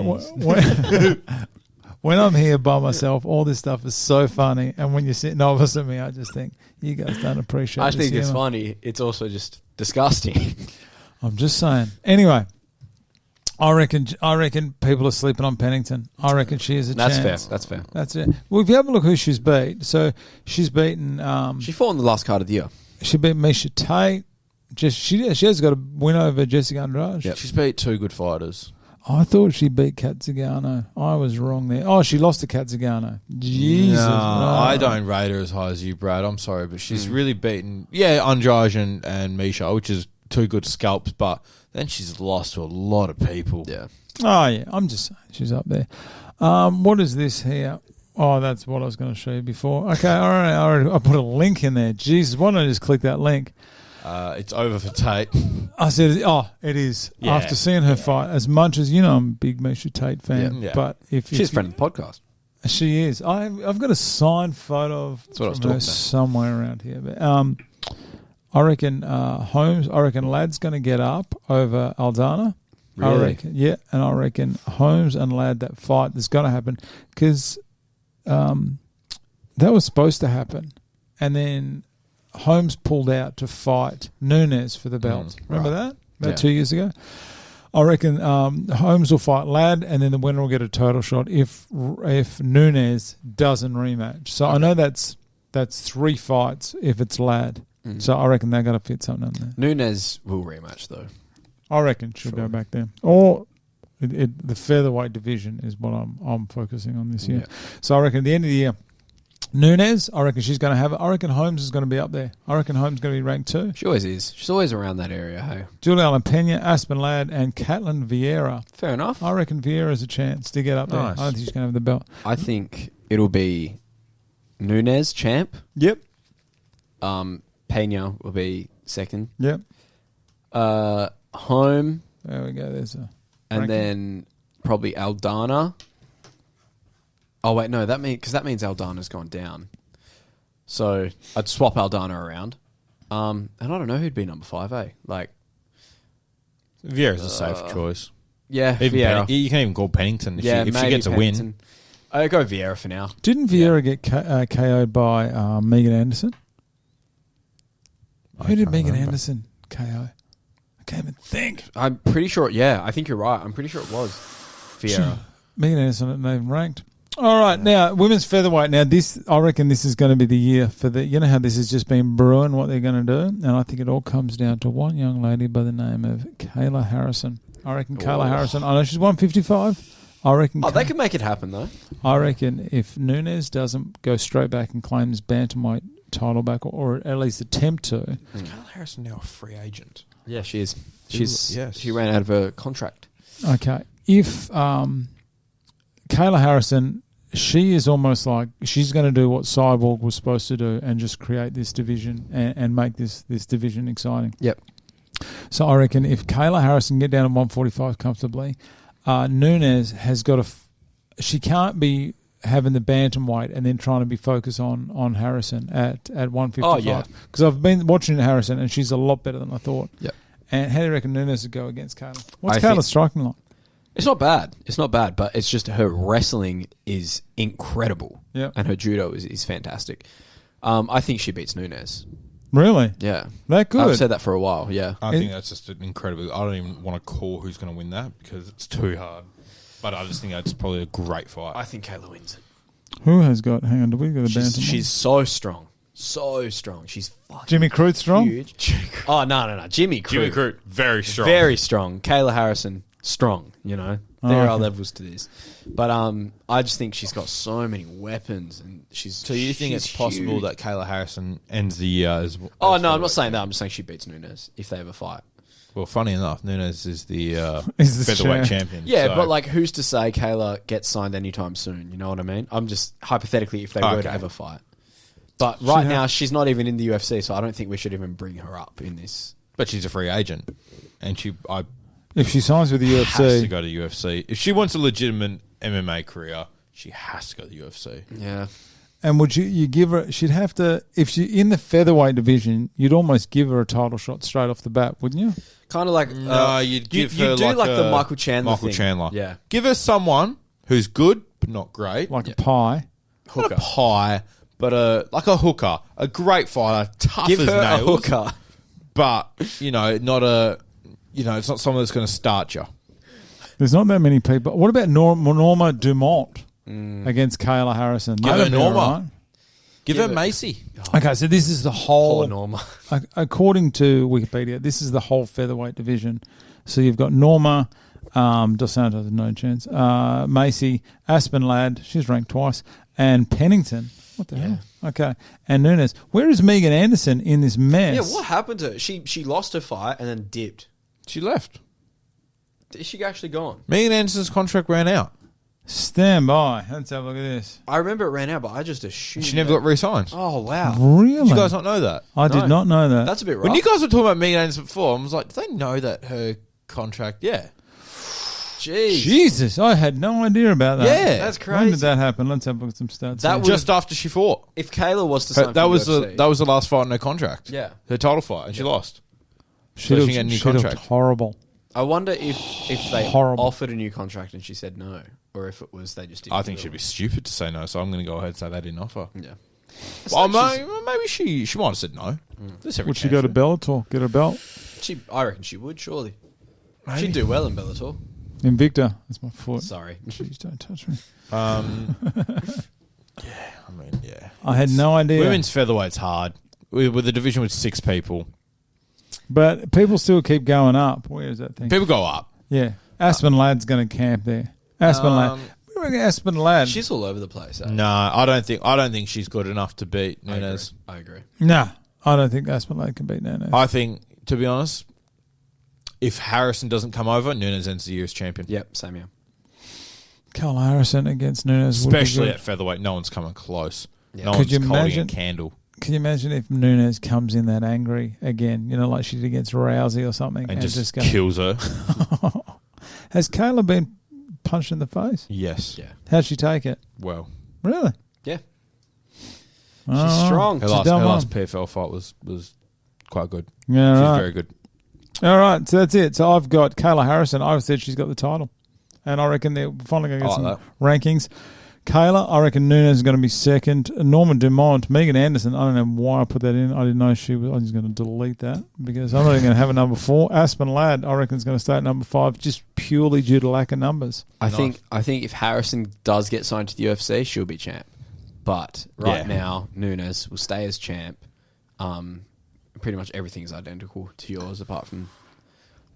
I'm here by myself. All this stuff is so funny, and when you're sitting opposite me, I just think you guys don't appreciate. I this think it's humour. funny. It's also just disgusting. I'm just saying. Anyway, I reckon people are sleeping on Pennington. I reckon she is a That's chance. fair. That's fair. That's it. Well, if you have a look who she's beat, so she's beaten. She fought in the last card of the year. She beat Misha Tate. She has got a win over Jessica Andrade. Yep. She's beat 2 good fighters. I thought she beat Kat Zingano. I was wrong there. Oh, she lost to Kat Zingano. Jesus. No, right. I don't rate her as high as you, Brad. I'm sorry, but she's really beaten, Andrade and Misha, which is two good scalps, but then she's lost to a lot of people. Yeah. Oh, yeah. I'm just saying she's up there. What is this here? Oh, that's what I was going to show you before. Okay, all right. I put a link in there. Jesus, why don't I just click that link? It's over for Tate. I said, it is. Yeah. After seeing her fight, as much as, I'm a big Misha Tate fan, Yeah. but She's a friend of the podcast. She is. I've got a signed photo of That's what I was her talking about. somewhere around here. But, I reckon Ladd's going to get up over Aldana. Really? I reckon, yeah, and I reckon Holmes and Ladd, that fight that's going to happen, because that was supposed to happen, and then Holmes pulled out to fight Nunes for the belt. Remember that? About 2 years ago. I reckon Holmes will fight Ladd, and then the winner will get a total shot if Nunes doesn't rematch. So I know that's 3 fights if it's Ladd. So I reckon they're going to fit something in there. Nunes will rematch, though. I reckon she'll go back there. Or the featherweight division is what I'm focusing on this year. Yeah. So I reckon at the end of the year, Nunes, I reckon she's going to have it. I reckon Holmes is going to be up there. I reckon Holmes is going to be ranked 2. She always is. She's always around that area, hey? Juliana Pena, Aspen Ladd, and Caitlin Vieira. Fair enough. I reckon Vieira's a chance to get up there. Nice. I don't think she's going to have the belt. I think it'll be Nunes, champ. Yep. Pena will be second. Yep. Home, There we go. There's a and ranking. then probably Aldana. Oh wait, no, that means Aldana's gone down. So I'd swap Aldana around. And I don't know who'd be number 5, eh? Like, Vieira's a safe choice. yeah, Even Vieira. you can even call Pennington if she maybe gets a win. Pennington. I'll go Vieira for now. Didn't Vieira get KO'd by Megan Anderson? Who did can't Megan remember. Anderson KO? I can't even think. I'm pretty sure. Yeah, I think you're right. I'm pretty sure it was Vieira. Megan Anderson isn't even ranked. All right, now women's featherweight. Now I reckon this is going to be the year for the. You know how this has just been brewing what they're going to do, and I think it all comes down to one young lady by the name of Kayla Harrison. I reckon Kayla Harrison. I know she's 155. I reckon. Oh, they can make it happen though. I reckon if Nunes doesn't go straight back and claim his bantamweight title back, or at least attempt to, Is Kayla Harrison now a free agent? Yeah, she is. Yes. She ran out of her contract. okay. If Kayla Harrison, she is almost like she's going to do what Cyborg was supposed to do and just create this division and make this division exciting. Yep. So I reckon if Kayla Harrison can get down to 145 comfortably, Nunes has got she can't be having the bantamweight and then trying to be focused on Harrison at 155. Oh, yeah. Because I've been watching Harrison and she's a lot better than I thought. Yep. And how do you reckon Nunes would go against Kayla? What's I Kayla's think- striking like? It's not bad. It's not bad, but it's just her wrestling is incredible. Yep. And her judo is fantastic. I think she beats Nunes. Really? Yeah. That good? I've said that for a while, yeah. I think that's just an incredible. I don't even want to call who's going to win that because it's too hard. But I just think that's probably a great fight. I think Kayla wins it. Who has got? Hang on, do we got a bantamweight? She's so strong. So strong. She's fucking Jimmy Crute strong? huge. Oh, no. Jimmy Crute. Jimmy Crute, very strong. Very strong. Kayla Harrison, strong, you know. There are okay. levels to this. But I just think she's got so many weapons and she's So you think she's it's possible huge. that Kayla Harrison ends the year as Oh, as no, I'm not featherweight saying that. champion? I'm just saying she beats Nunes if they ever fight. Well, funny enough, Nunes is the Is the featherweight champ. champion. Yeah, so- but like, who's to say Kayla gets signed anytime soon? You know what I mean? I'm just hypothetically if they were to Okay. ever fight. But right now, she's not even in the UFC, so I don't think we should even bring her up in this. but she's a free agent, and If she signs with the has to UFC, go to UFC. If she wants a legitimate MMA career, she has to go to the UFC. Yeah. and would you give her? She'd have to. If she in the featherweight division, you'd almost give her a title shot straight off the bat, wouldn't you? Kind of like... No, you'd give her do like the a Michael Chandler Michael thing. Chandler. Yeah. Give her someone who's good but not great. Like a pie. Not Hooker. a pie, but like a hooker, a great fighter, tough Give as her nails. a hooker. But not a. It's not someone that's going to start you. There's not that many people. What about Norma Dumont against Kayla Harrison? Give her That'd be Norma. all right. Give Give her it- Macy. Okay, so this is the whole. Poor Norma. According to Wikipedia, this is the whole featherweight division. So you've got Norma, Dos Santos, no chance. Macy, Aspen Ladd, she's ranked twice. And Pennington. What the hell? Okay. And Nunes. Where is Megan Anderson in this mess? Yeah, what happened to her? She lost her fight and then dipped. She left. Is she actually gone? Megan Anderson's contract ran out. Stand by. Let's have a look at this. I remember it ran out, but I just assumed She never got re-signed. Oh, wow. Really? Did you guys not know that? I did not know that. That's a bit rough. When you guys were talking about Megan Anderson before, I was like, do they know that her contract? Yeah. Jeez. Jesus, I had no idea about that. Yeah. That's crazy. When did that happen? Let's have a look at some stats. That here. was- Just after she fought. If Kayla was to sign That for was UFC, the last fight in her contract. Yeah. Her title fight, and she lost. she so she looked, get a new she looked contract. horrible. I wonder if they Horrible. offered a new contract and she said no, or if it was they just didn't. I think do she'd it. be stupid to say no, so I'm going to go ahead and say they didn't offer. Yeah. Well, like she's- maybe she might have said no. There's every Would she chance go to there. Bellator? Get a belt? I reckon she would, surely. Maybe. She'd do well in Bellator. Invicta. That's my foot. Sorry. Jeez, don't touch me. Yeah. I had no idea. Women's featherweight's hard. With a division with 6 people. But people still keep going up. Where is that thing? People go up. Yeah. Aspen Ladd's going to camp there. Aspen Ladd. Where reckon Aspen Ladd? She's all over the place. Eh? No, I don't think she's good enough to beat I Nunes. agree. Nah. I don't think Aspen Ladd can beat Nunes. I think, to be honest, if Harrison doesn't come over, Nunes ends the year as champion. Yep, same here. Carl Harrison against Nunes. would be Especially good. at featherweight, no one's coming close. Yeah. No Could one's you holding imagine- a candle Can you imagine if Nunes comes in that angry again, like she did against Rousey or something, and just go, kills her. Has Kayla been punched in the face? Yes. Yeah. How'd she take it? Well, Really? Yeah. Oh, She's strong. her She's last done well. PFL fight was quite good. Yeah, She's right. very good. All right, so that's it. So I've got Kayla Harrison. I said she's got the title. And I reckon they're finally going to get I some like rankings. Kayla, I reckon Nunes is going to be second. Norma Dumont, Megan Anderson. I don't know why I put that in. I didn't know she was. I'm just going to delete that because I'm not even going to have a number 4. Aspen Ladd, I reckon, is going to stay at number 5 just purely due to lack of numbers. I think if Harrison does get signed to the UFC, she'll be champ. But right now, Nunes will stay as champ. Pretty much everything is identical to yours apart from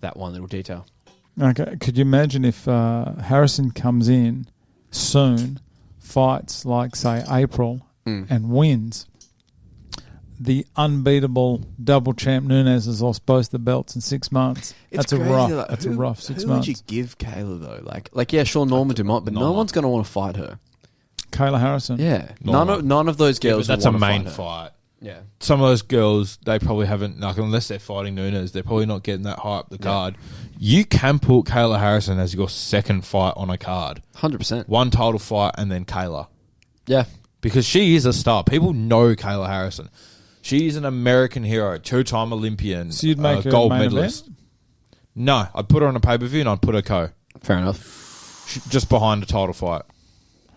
that one little detail. Okay, could you imagine if Harrison comes in soon, fights like, say, April, and wins? The unbeatable double champ Nunes has lost both the belts in 6 months. That's a rough 6 who months. would you give Kayla though? Like yeah, sure, Norma Dumont, but no one's going to want to fight her. Kayla Harrison. Yeah, Norma. none of those girls. But that's a will wanna main fight. fight. Yeah, Some of those girls, they probably haven't, unless they're fighting Nunes, they're probably not getting that high up the card. You can put Kayla Harrison as your second fight on a card. 100%. One title fight and then Kayla. Yeah, Because she is a star. People know Kayla Harrison. She's an American hero, 2-time Olympian, So you'd make her gold main medalist. event? No, I'd put her on a pay-per-view and I'd put her fair enough. just behind a title fight.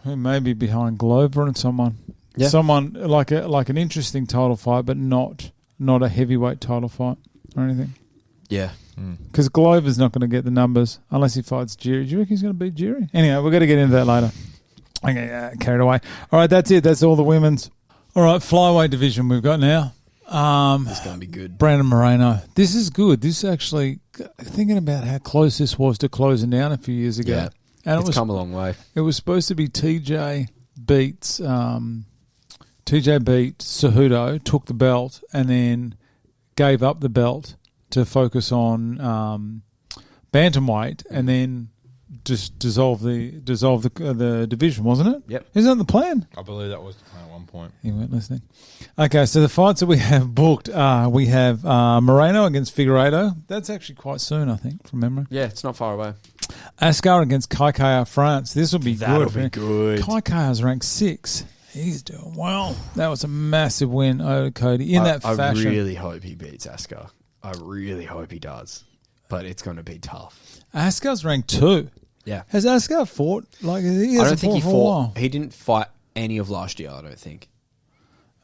Who may be behind Glover and someone. Yeah. Someone like an interesting title fight, but not a heavyweight title fight or anything. Yeah, Because Glover's not going to get the numbers unless he fights Jiri. Do you reckon he's going to beat Jiri? Anyway, we're going to get into that later. Okay, carried away. All right, that's it. That's all the women's. All right, flyweight division we've got now. it's going to be good. Brandon Moreno. This is good. This is actually thinking about how close this was to closing down a few years ago. Yeah, And it's come a long way. It was supposed to be TJ beat Cejudo, took the belt, and then gave up the belt to focus on bantamweight, and then just dissolve the division, wasn't it? Yep. Isn't that the plan? I believe that was the plan at one point. You weren't listening. Okay, so the fights that we have booked we have Moreno against Figueiredo. That's actually quite soon, I think, from memory. Yeah, it's not far away. Askar against Kaikaya France. This will be That'll good. be good. Kaikaya's ranked 6. He's doing well. That was a massive win over Cody in that fashion. I really hope he beats Askar. I really hope he does. But it's going to be tough. Askar's ranked 2. Yeah. Has Askar fought? Like he I hasn't don't think he for a fought. while. He didn't fight any of last year, I don't think.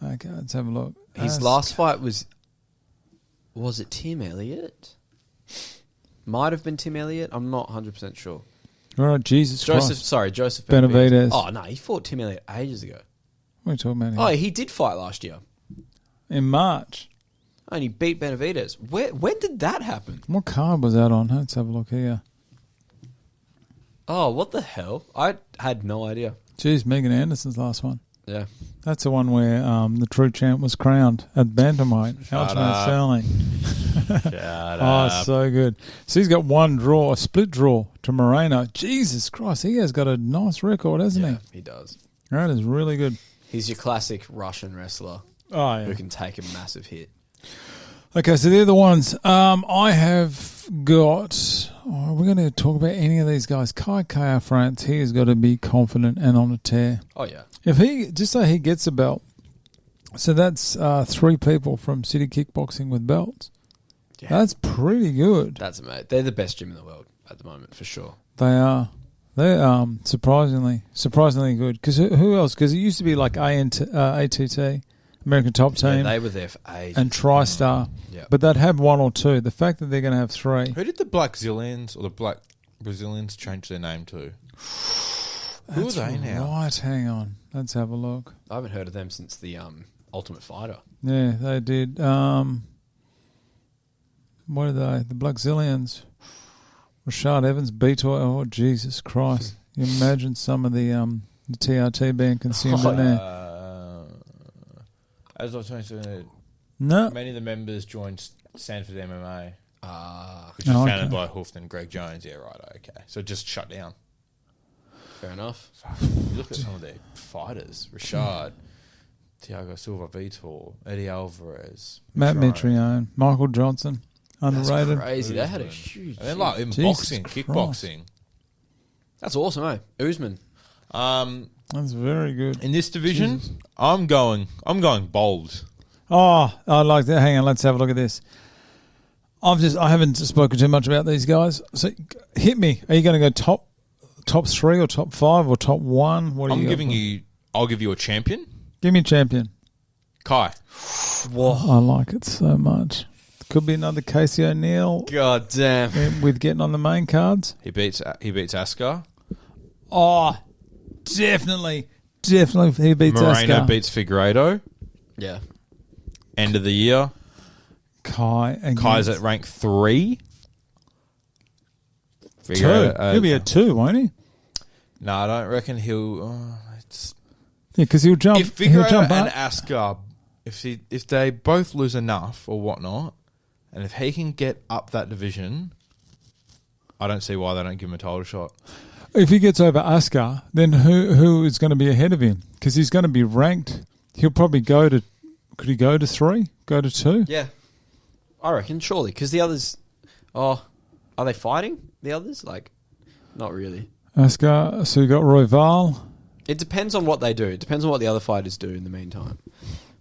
Okay, let's have a look. His last fight was it Tim Elliott? Might have been Tim Elliott. I'm not 100% sure. All right, Jesus Christ. Joseph Benavidez. Oh, no, he fought Tim Elliott ages ago. What are you talking about Oh, here? he did fight last year. In March. And he beat Benavidez. When did that happen? What card was that on? Let's have a look here. Oh, what the hell? I had no idea. Jeez, Megan Anderson's last one. Yeah. That's the one where the true champ was crowned at Bantamweight. Aljamain Sterling. Oh, so good. So he's got one draw, a split draw to Moreno. Jesus Christ, he has got a nice record, hasn't he? He does. That is really good. He's your classic Russian wrestler who can take a massive hit. Okay, so they're the ones. I have got... Oh, we're going to talk about any of these guys. Kai France, he has got to be confident and on a tear. Oh, yeah. If he... Just say he gets a belt. So that's 3 people from City Kickboxing with belts. Yeah. That's pretty good. That's amazing. They're the best gym in the world at the moment, for sure. They are. They're surprisingly good. Because who else? Because it used to be like ATT... American Top Team. Yeah, they were there for ages. And TriStar. Yeah. But they'd have 1 or 2. The fact that they're going to have 3. Who did the Black Zillions or the Black Brazilians change their name to? Who are they now? Right, hang on. Let's have a look. I haven't heard of them since the Ultimate Fighter. Yeah, they did. What are they? The Black Zillions. Rashad Evans, Beatoy. Oh, Jesus Christ. You imagine some of the TRT being consumed in there. As I was saying, many of the members joined Sanford MMA, which was founded by Hoofed and Greg Jones. Yeah, right. Okay, so just shut down. Fair enough. You look at some of their fighters: Rashad, Thiago Silva, Vitor, Eddie Alvarez, Matt Mitrione, Michael Johnson, underrated. That's crazy. They had a huge. And then, like in boxing, kickboxing. That's awesome, eh? Usman. That's very good. In this division, Jesus. I'm going bold. Oh, I like that. Hang on, let's have a look at this. I haven't spoken too much about these guys. So hit me. Are you going to go top 3 or top 5 or top 1? What are I'll give you a champion. Give me a champion. Kai. Whoa. I like it so much. Could be another Casey O'Neill. God damn. With getting on the main cards. He beats Askar. Oh, definitely he beats Moreno Askar. beats Figueiredo. Yeah. End of the year. Kai's at rank 3. 2. He'll be at 2, won't he? No, I don't reckon he'll. Yeah, because he'll jump. If Figueiredo and Askar, if they both lose enough or whatnot, and if he can get up that division, I don't see why they don't give him a title shot. If he gets over Askar, then who is going to be ahead of him? Because he's going to be ranked. He'll probably go to... Could he go to 3? Go to 2? Yeah. I reckon, surely. Because the others... Oh, are they fighting, the others? Like, not really. Askar, so you got Royval. It depends on what they do. It depends on what the other fighters do in the meantime.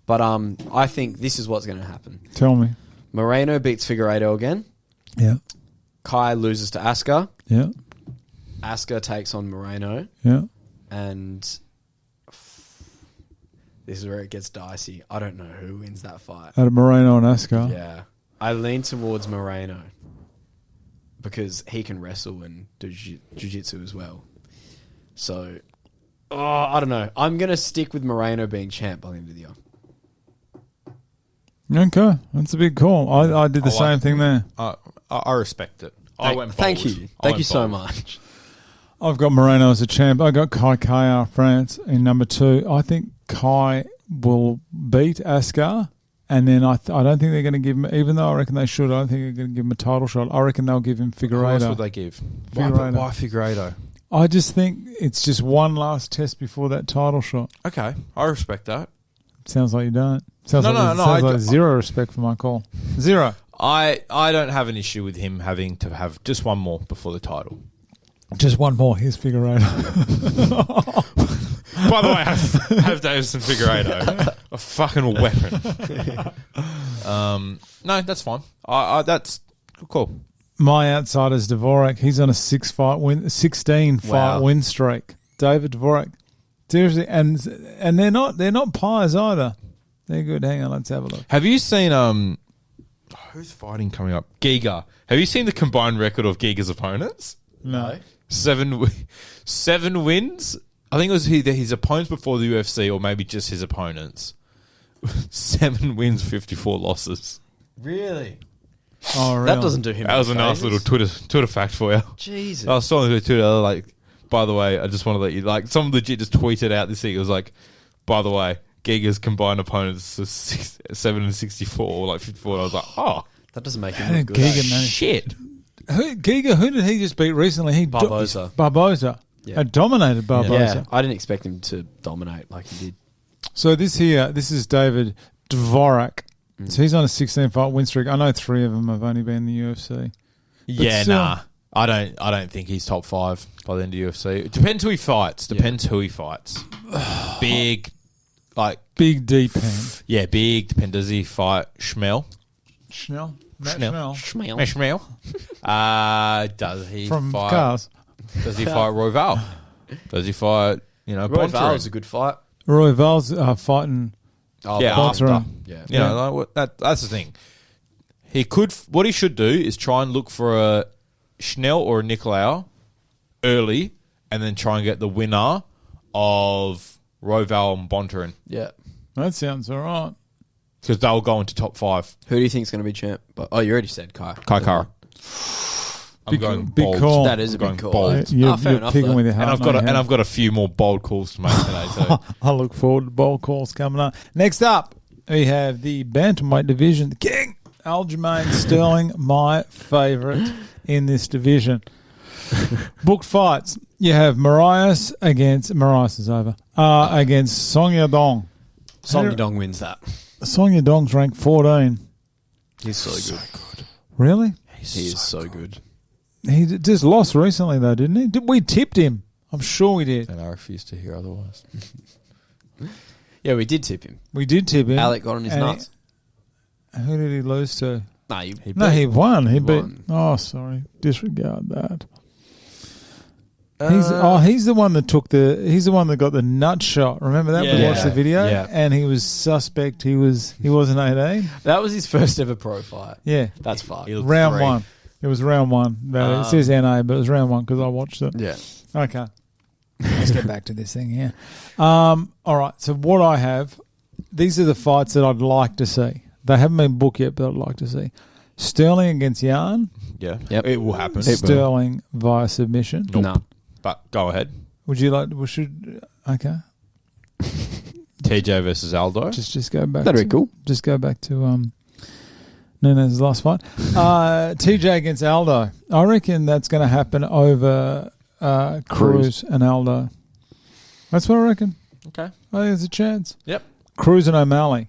But I think this is what's going to happen. Tell me. Moreno beats Figueiredo again. Yeah. Kai loses to Askar. Yeah. Askar takes on Moreno. Yeah. And this is where it gets dicey. I don't know who wins that fight. Out of Moreno and Askar. Yeah. I lean towards Moreno because he can wrestle and do jiu-jitsu as well. So, I don't know. I'm going to stick with Moreno being champ by the end of the year. Okay. That's a big call. I did the same thing there. I respect it. I went bold. Thank you. Thank you so much. I've got Moreno as a champ. I got Kai France in number 2. I think Kai will beat Askar, and then I don't think they're going to give him, even though I reckon they should, I don't think they're going to give him a title shot. I reckon they'll give him Figueiredo. Who else would they give? Why Figueiredo? I just think it's just one last test before that title shot. Okay, I respect that. Sounds like you don't. Sounds like zero respect for my call. Zero. I don't have an issue with him having to have just one more before the title. Just one more. Here's Figueiredo. By the way, have Davison Figueiredo. A fucking weapon. No, that's fine. That's cool. My outsider's Dvorak. He's on a 16 fight win streak. David Dvorak. Seriously, and they're not pies either. They're good. Hang on, let's have a look. Have you seen who's fighting coming up? Giga. Have you seen the combined record of Giga's opponents? No. 7 wins. I think it was his opponents before the UFC, or maybe just his opponents. 7 wins, 54 losses. Really? Oh, really? That doesn't do him. That was a nice little Twitter fact for you. Jesus. I was talking to Twitter, like, by the way, I just want to let you, like, someone legit just tweeted out this thing. It was like, by the way, Giga's combined opponents are 7 and 64, or like 54. And I was like, oh. That doesn't make him look good. Giga, man. Shit. Giga, who did he just beat recently? Barboza. Barboza. Yeah. Dominated Barboza. Yeah, I didn't expect him to dominate like he did. So this is David Dvorak. So he's on a 16-fight win streak. I know 3 of them have only been in the UFC. Yeah, still, nah. I don't think he's top 5 by the end of UFC. It depends who he fights. Who he fights. Big, like... Big deep hand. Yeah, big depend. Does he fight Schmel? Schnell? Schmel. Does he From fight... Cars. Does he fight Royval? Does he fight, Royval is a good fight. Roy Val's fighting... Oh, yeah, Boxer. after. Yeah. You know, like, that's the thing. What he should do is try and look for a Schnell or a Nicolau early and then try and get the winner of Royval and Bontarin. Yeah. That sounds all right. Because they'll go into top 5. Who do you think is going to be champ? Oh, you already said Kai. Kai Kara. I'm Big- going big bold. call. That is a I'm big going call. bold. You're fair enough, picking though. with your And heart. I've got a few more bold calls to make today too. I look forward to bold calls coming up. Next up, we have the Bantamweight division. The King, Aljamain Sterling, my favourite in this division. Booked fights. You have Marias against... Marias is over. Against Song Yadong. Song Yadong wins that. Song Yadong's ranked 14. He's so good. Really? He is so good. He just lost recently, though, didn't he? We tipped him. I'm sure we did. And I refuse to hear otherwise. Yeah, we did tip him. We did tip him. Alec got on his And nuts. Who did he lose to? Nah, He won. He beat. won. Oh, sorry. Disregard that. He's the one that took he's the one that got the nut shot. Remember that? We Yeah. watched the video, Yeah. and he was suspect. He wasn't 18. That was his first ever pro fight. Yeah, That's fine. He looked round 3. 1. It was round 1. It says NA, but it was round 1 because I watched it. Yeah. Okay, let's get back to this thing here. All right. So what I have, these are the fights that I'd like to see. They haven't been booked yet, but I'd like to see. Sterling against Yarn. Yeah. Yep. It will happen. Sterling via submission. Nope. No. But go ahead. Would you like? We should. Okay. TJ versus Aldo. Just go back. That'd be cool. Just go back to Nunes' last fight. TJ against Aldo. I reckon that's going to happen over Cruz and Aldo. That's what I reckon. Okay. I think there's a chance. Yep. Cruz and O'Malley.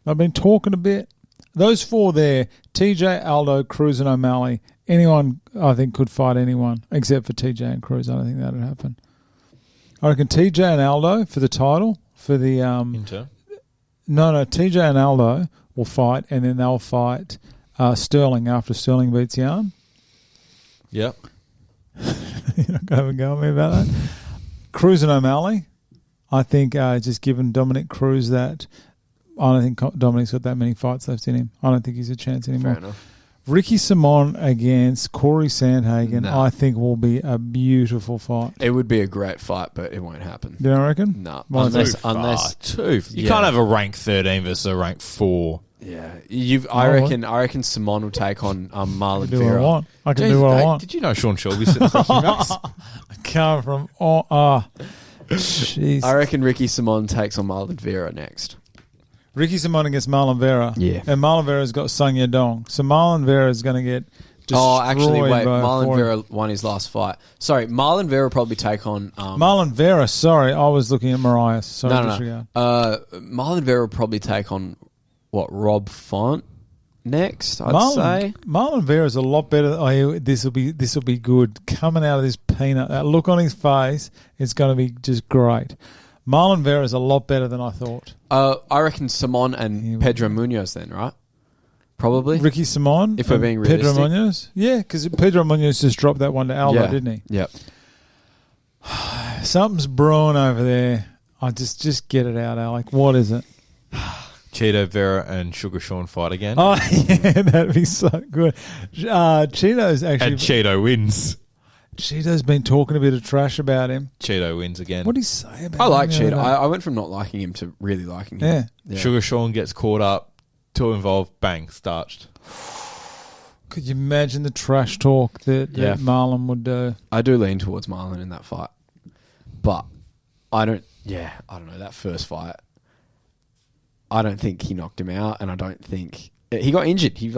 I've been talking a bit. Those 4 there: TJ, Aldo, Cruz, and O'Malley. Anyone, I think, could fight anyone except for TJ and Cruz. I don't think that would happen. I reckon TJ and Aldo for the title for the Inter. No, TJ and Aldo will fight, and then they'll fight Sterling after Sterling beats Yarn. Yep. You're not going to go with me about that. Cruz and O'Malley. I think just given Dominic Cruz that, I don't think Dominic's got that many fights left in him. I don't think he's a chance anymore. Fair enough. Ricky Simon against Corey Sandhagen, No. I think will be a beautiful fight. It would be a great fight, but it won't happen. Do you reckon? No. Why is that? Unless You Yeah. can't have a rank 13 versus a rank 4. yeah. I reckon Simon will take on Marlon Do what I Vera. want. I can Jeez, do what I mate, want. Did you know Sean Shelby's sitting across from us? I come from jeez. I reckon Ricky Simon takes on Marlon Vera next. Ricky Simon against Marlon Vera. Yeah. And Marlon Vera's got Sung Yadong. So Marlon Vera is going to get destroyed. Oh, actually, wait. by Marlon Floyd. Vera won his last fight. Sorry, Marlon Vera probably take on... Marlon Vera, sorry. I was looking at Marias. Sorry, disregard. Marlon Vera will probably take on, Rob Font next, I'd say. Marlon Vera's a lot better. This will be good. Coming out of this peanut, that look on his face, it's going to be just great. Marlon Vera's a lot better than I thought. I reckon Simon and Pedro Munoz then, right? Probably. Ricky Simon, If we're being Pedro realistic. Munoz, yeah, because Pedro Munoz just dropped that one to Aldo, didn't he? Yep. Something's brewing over there. I just get it out, Alec. What is it? Cheeto Vera and Sugar Sean fight again. Oh yeah, that'd be so good. Cheeto's actually. And Cheeto wins. Cheeto's been talking a bit of trash about him. Cheeto wins again. What did he say about I him? like the other Cheetah. day? I went from not liking him to really liking him. Yeah. Sugar Sean gets caught up, too involved, bang, starched. Could you imagine the trash talk that Marlon would do? I do lean towards Marlon in that fight. But I don't know, that first fight, I don't think he knocked him out, and I don't think... He got injured. He,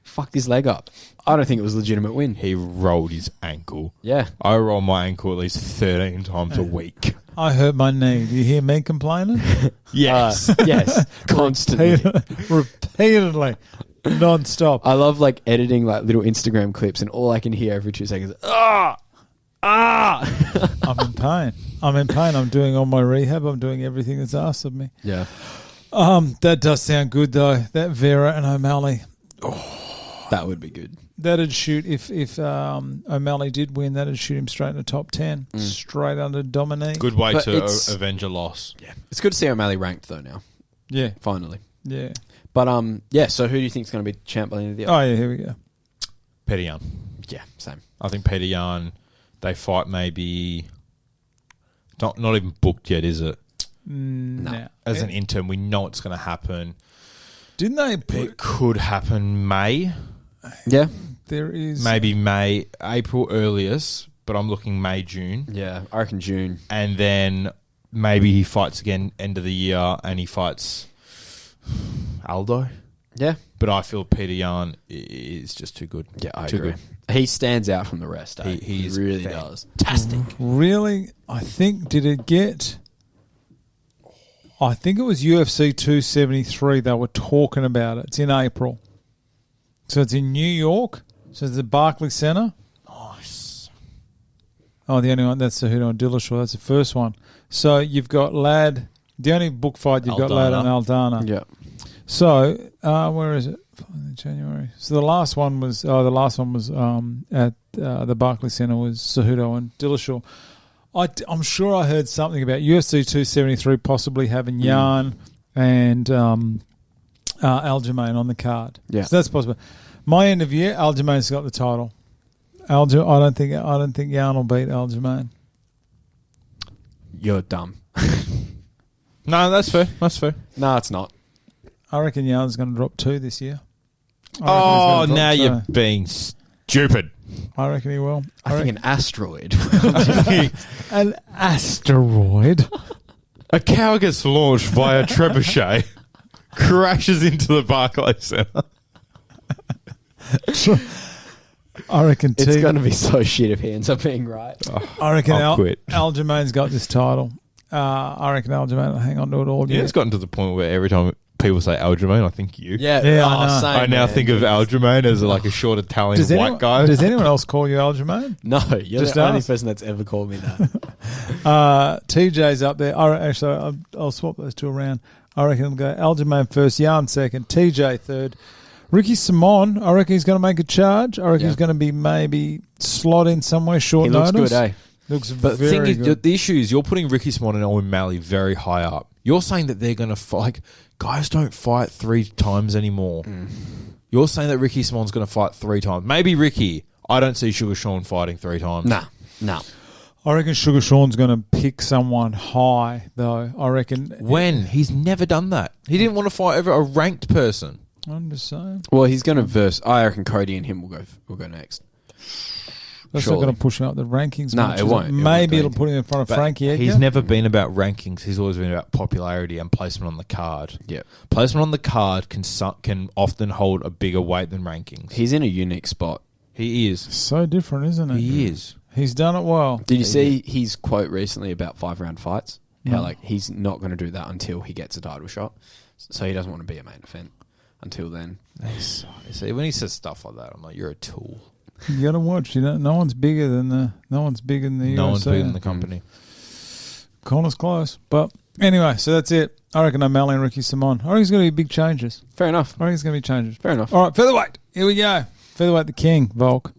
fucked his leg up. I don't think it was a legitimate win. He rolled his ankle. Yeah. I roll my ankle at least 13 times a week. I hurt my knee. Do you hear me complaining? Yes. Yes. Constantly. Repeatedly. Non-stop. I love, editing, little Instagram clips, and all I can hear every 2 seconds is, ah! Ah! I'm in pain. I'm doing all my rehab. I'm doing everything that's asked of me. Yeah. That does sound good, though. That Vera and O'Malley. That would be good. That'd shoot, if O'Malley did win, that'd shoot him straight in the top 10. Straight under Dominique. Good way But to it's- avenge a loss. Yeah. It's good to see O'Malley ranked, though, now. Yeah. Finally. Yeah. But, so who do you think is going to be champ by the end of the year? Oh, yeah, here we go. Peter Yan. Yeah, same. I think Peter Yan, they fight maybe... Not even booked yet, is it? No. As an intern, we know it's going to happen. Didn't they put... It could happen May. Yeah. There is... Maybe May, April earliest, but I'm looking May, June. Yeah, I reckon June. And then maybe he fights again end of the year and he fights Aldo. Yeah. But I feel Peter Yan is just too good. Yeah, I too agree. good. He stands out from the rest. He really does. Fantastic. Really? I think, did it get... I think it was UFC 273 they were talking about it. It's in April. So it's in New York. So it's the Barclays Center. Nice. Oh, the only one, that's Cejudo and Dillashaw. That's the first one. So you've got Ladd. The only book fight you've got Ladd and Aldana. Yeah. So, where is it? January. So the last one was at the Barclays Center was Cejudo and Dillashaw. I'm sure I heard something about UFC 273 possibly having Yan and Aljamain on the card. Yeah. So that's possible. My end of year, Aljamain's got the title. I don't think Yan will beat Aljamain. You're dumb. No, that's fair. That's fair. No, it's not. I reckon Yan's going to drop 2 this year. Oh, now you're being stupid. I reckon he will. I think an asteroid. An asteroid. A cow gets launched by a trebuchet, crashes into the Barclays Center. I reckon It's going to be so shit if he ends up being right. I reckon I'll quit. Aljamain's got this title. I reckon Aljamain will hang on to it all year. Yeah, it's gotten to the point where every time people say Aljamain, I think you. Yeah, I know. same, I now man. think of Aljamain as a short Italian white guy. Does anyone else call you Aljamain? No, you're Just the only ask. person that's ever called me that. TJ's up there. I'll swap those two around. I reckon I'll go Aljamain first, Yan second, TJ third. Ricky Simon, I reckon he's going to make a charge. I reckon he's going to be maybe slot in somewhere short He looks notice. good, eh? Looks But the very thing is, good. the issue is you're putting Ricky Simon and Owen Malley very high up. You're saying that they're going to fight. Guys don't fight 3 times anymore. You're saying that Ricky Simon's going to fight 3 times. Maybe Ricky. I don't see Sugar Sean fighting 3 times. Nah. I reckon Sugar Sean's going to pick someone high, though. I reckon. When? He's never done that. He didn't want to fight over a ranked person. I'm just saying. Well, he's going to verse. I reckon Cody and him will go next. That's Surely. not going to push him up the rankings. No, much, it is won't. It won't Maybe do it'll put him in front of But Frankie Edgar. he's never been about rankings. He's always been about popularity and placement on the card. Yeah. Placement on the card can often hold a bigger weight than rankings. He's in a unique spot. He is. So different, isn't it? He is. He's done it well. Did you see his quote recently about 5-round fights? How he's not going to do that until he gets a title shot. So he doesn't want to be a main event until then. See, when he says stuff like that, I'm like, you're a tool. You got to watch. No one's bigger than the. No one's bigger than the. No UFC. one's bigger than the company. Corner's close, but anyway, so that's it. I reckon O'Malley and Ricky Simon. I reckon it's going to be big changes. Fair enough. I reckon it's going to be changes. Fair enough. All right, featherweight. Here we go. Featherweight, the king, Volk.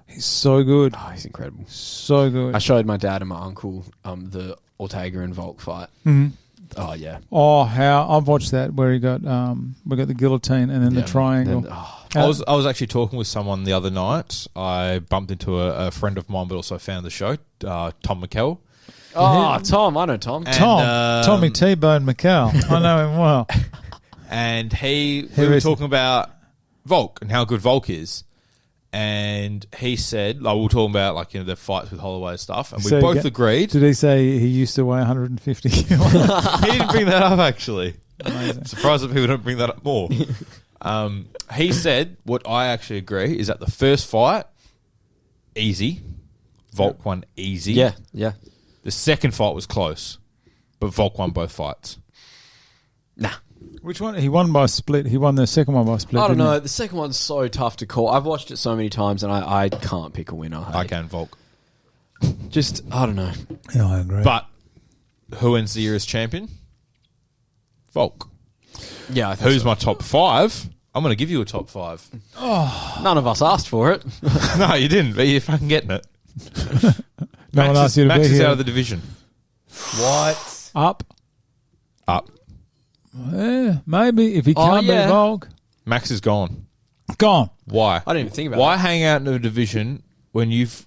He's so good. Oh, he's incredible. So good. I showed my dad and my uncle the Ortega and Volk fight. Mhm. Oh, yeah. Oh, how I've watched that where he got we got the guillotine and then the triangle. Then, I was actually talking with someone the other night. I bumped into a friend of mine, but also found the show, Tom McKell. Tom. I know Tom. And, Tommy T-Bone McCall. I know him well. And we were talking about Volk and how good Volk is. And he said, like, we were talking about, like, the fights with Holloway and stuff, and we both agreed. Did he say he used to weigh 150 kilos? He didn't bring that up, actually. Amazing. Surprised that people don't bring that up more. He said, what I actually agree is that the first fight, easy. Volk won easy. Yeah, yeah. The second fight was close, but Volk won both fights. Nah. Which one? He won by split. He won the second one by split. I don't know. He? The second one's so tough to call. I've watched it so many times, and I can't pick a winner. Hey? I can, Volk. Just, I don't know. Yeah, I agree. But who ends the year as champion? Volk. Yeah, I think Who's so. my top 5? I'm going to give you a top 5. None of us asked for it. No, you didn't, but you're fucking getting it. No one asked you to Max be is here. out of the division. What? Up. Yeah, maybe if he can't beat Volk. Max is gone. Gone. Why? I didn't even think about Why that. hang out in a division when you've...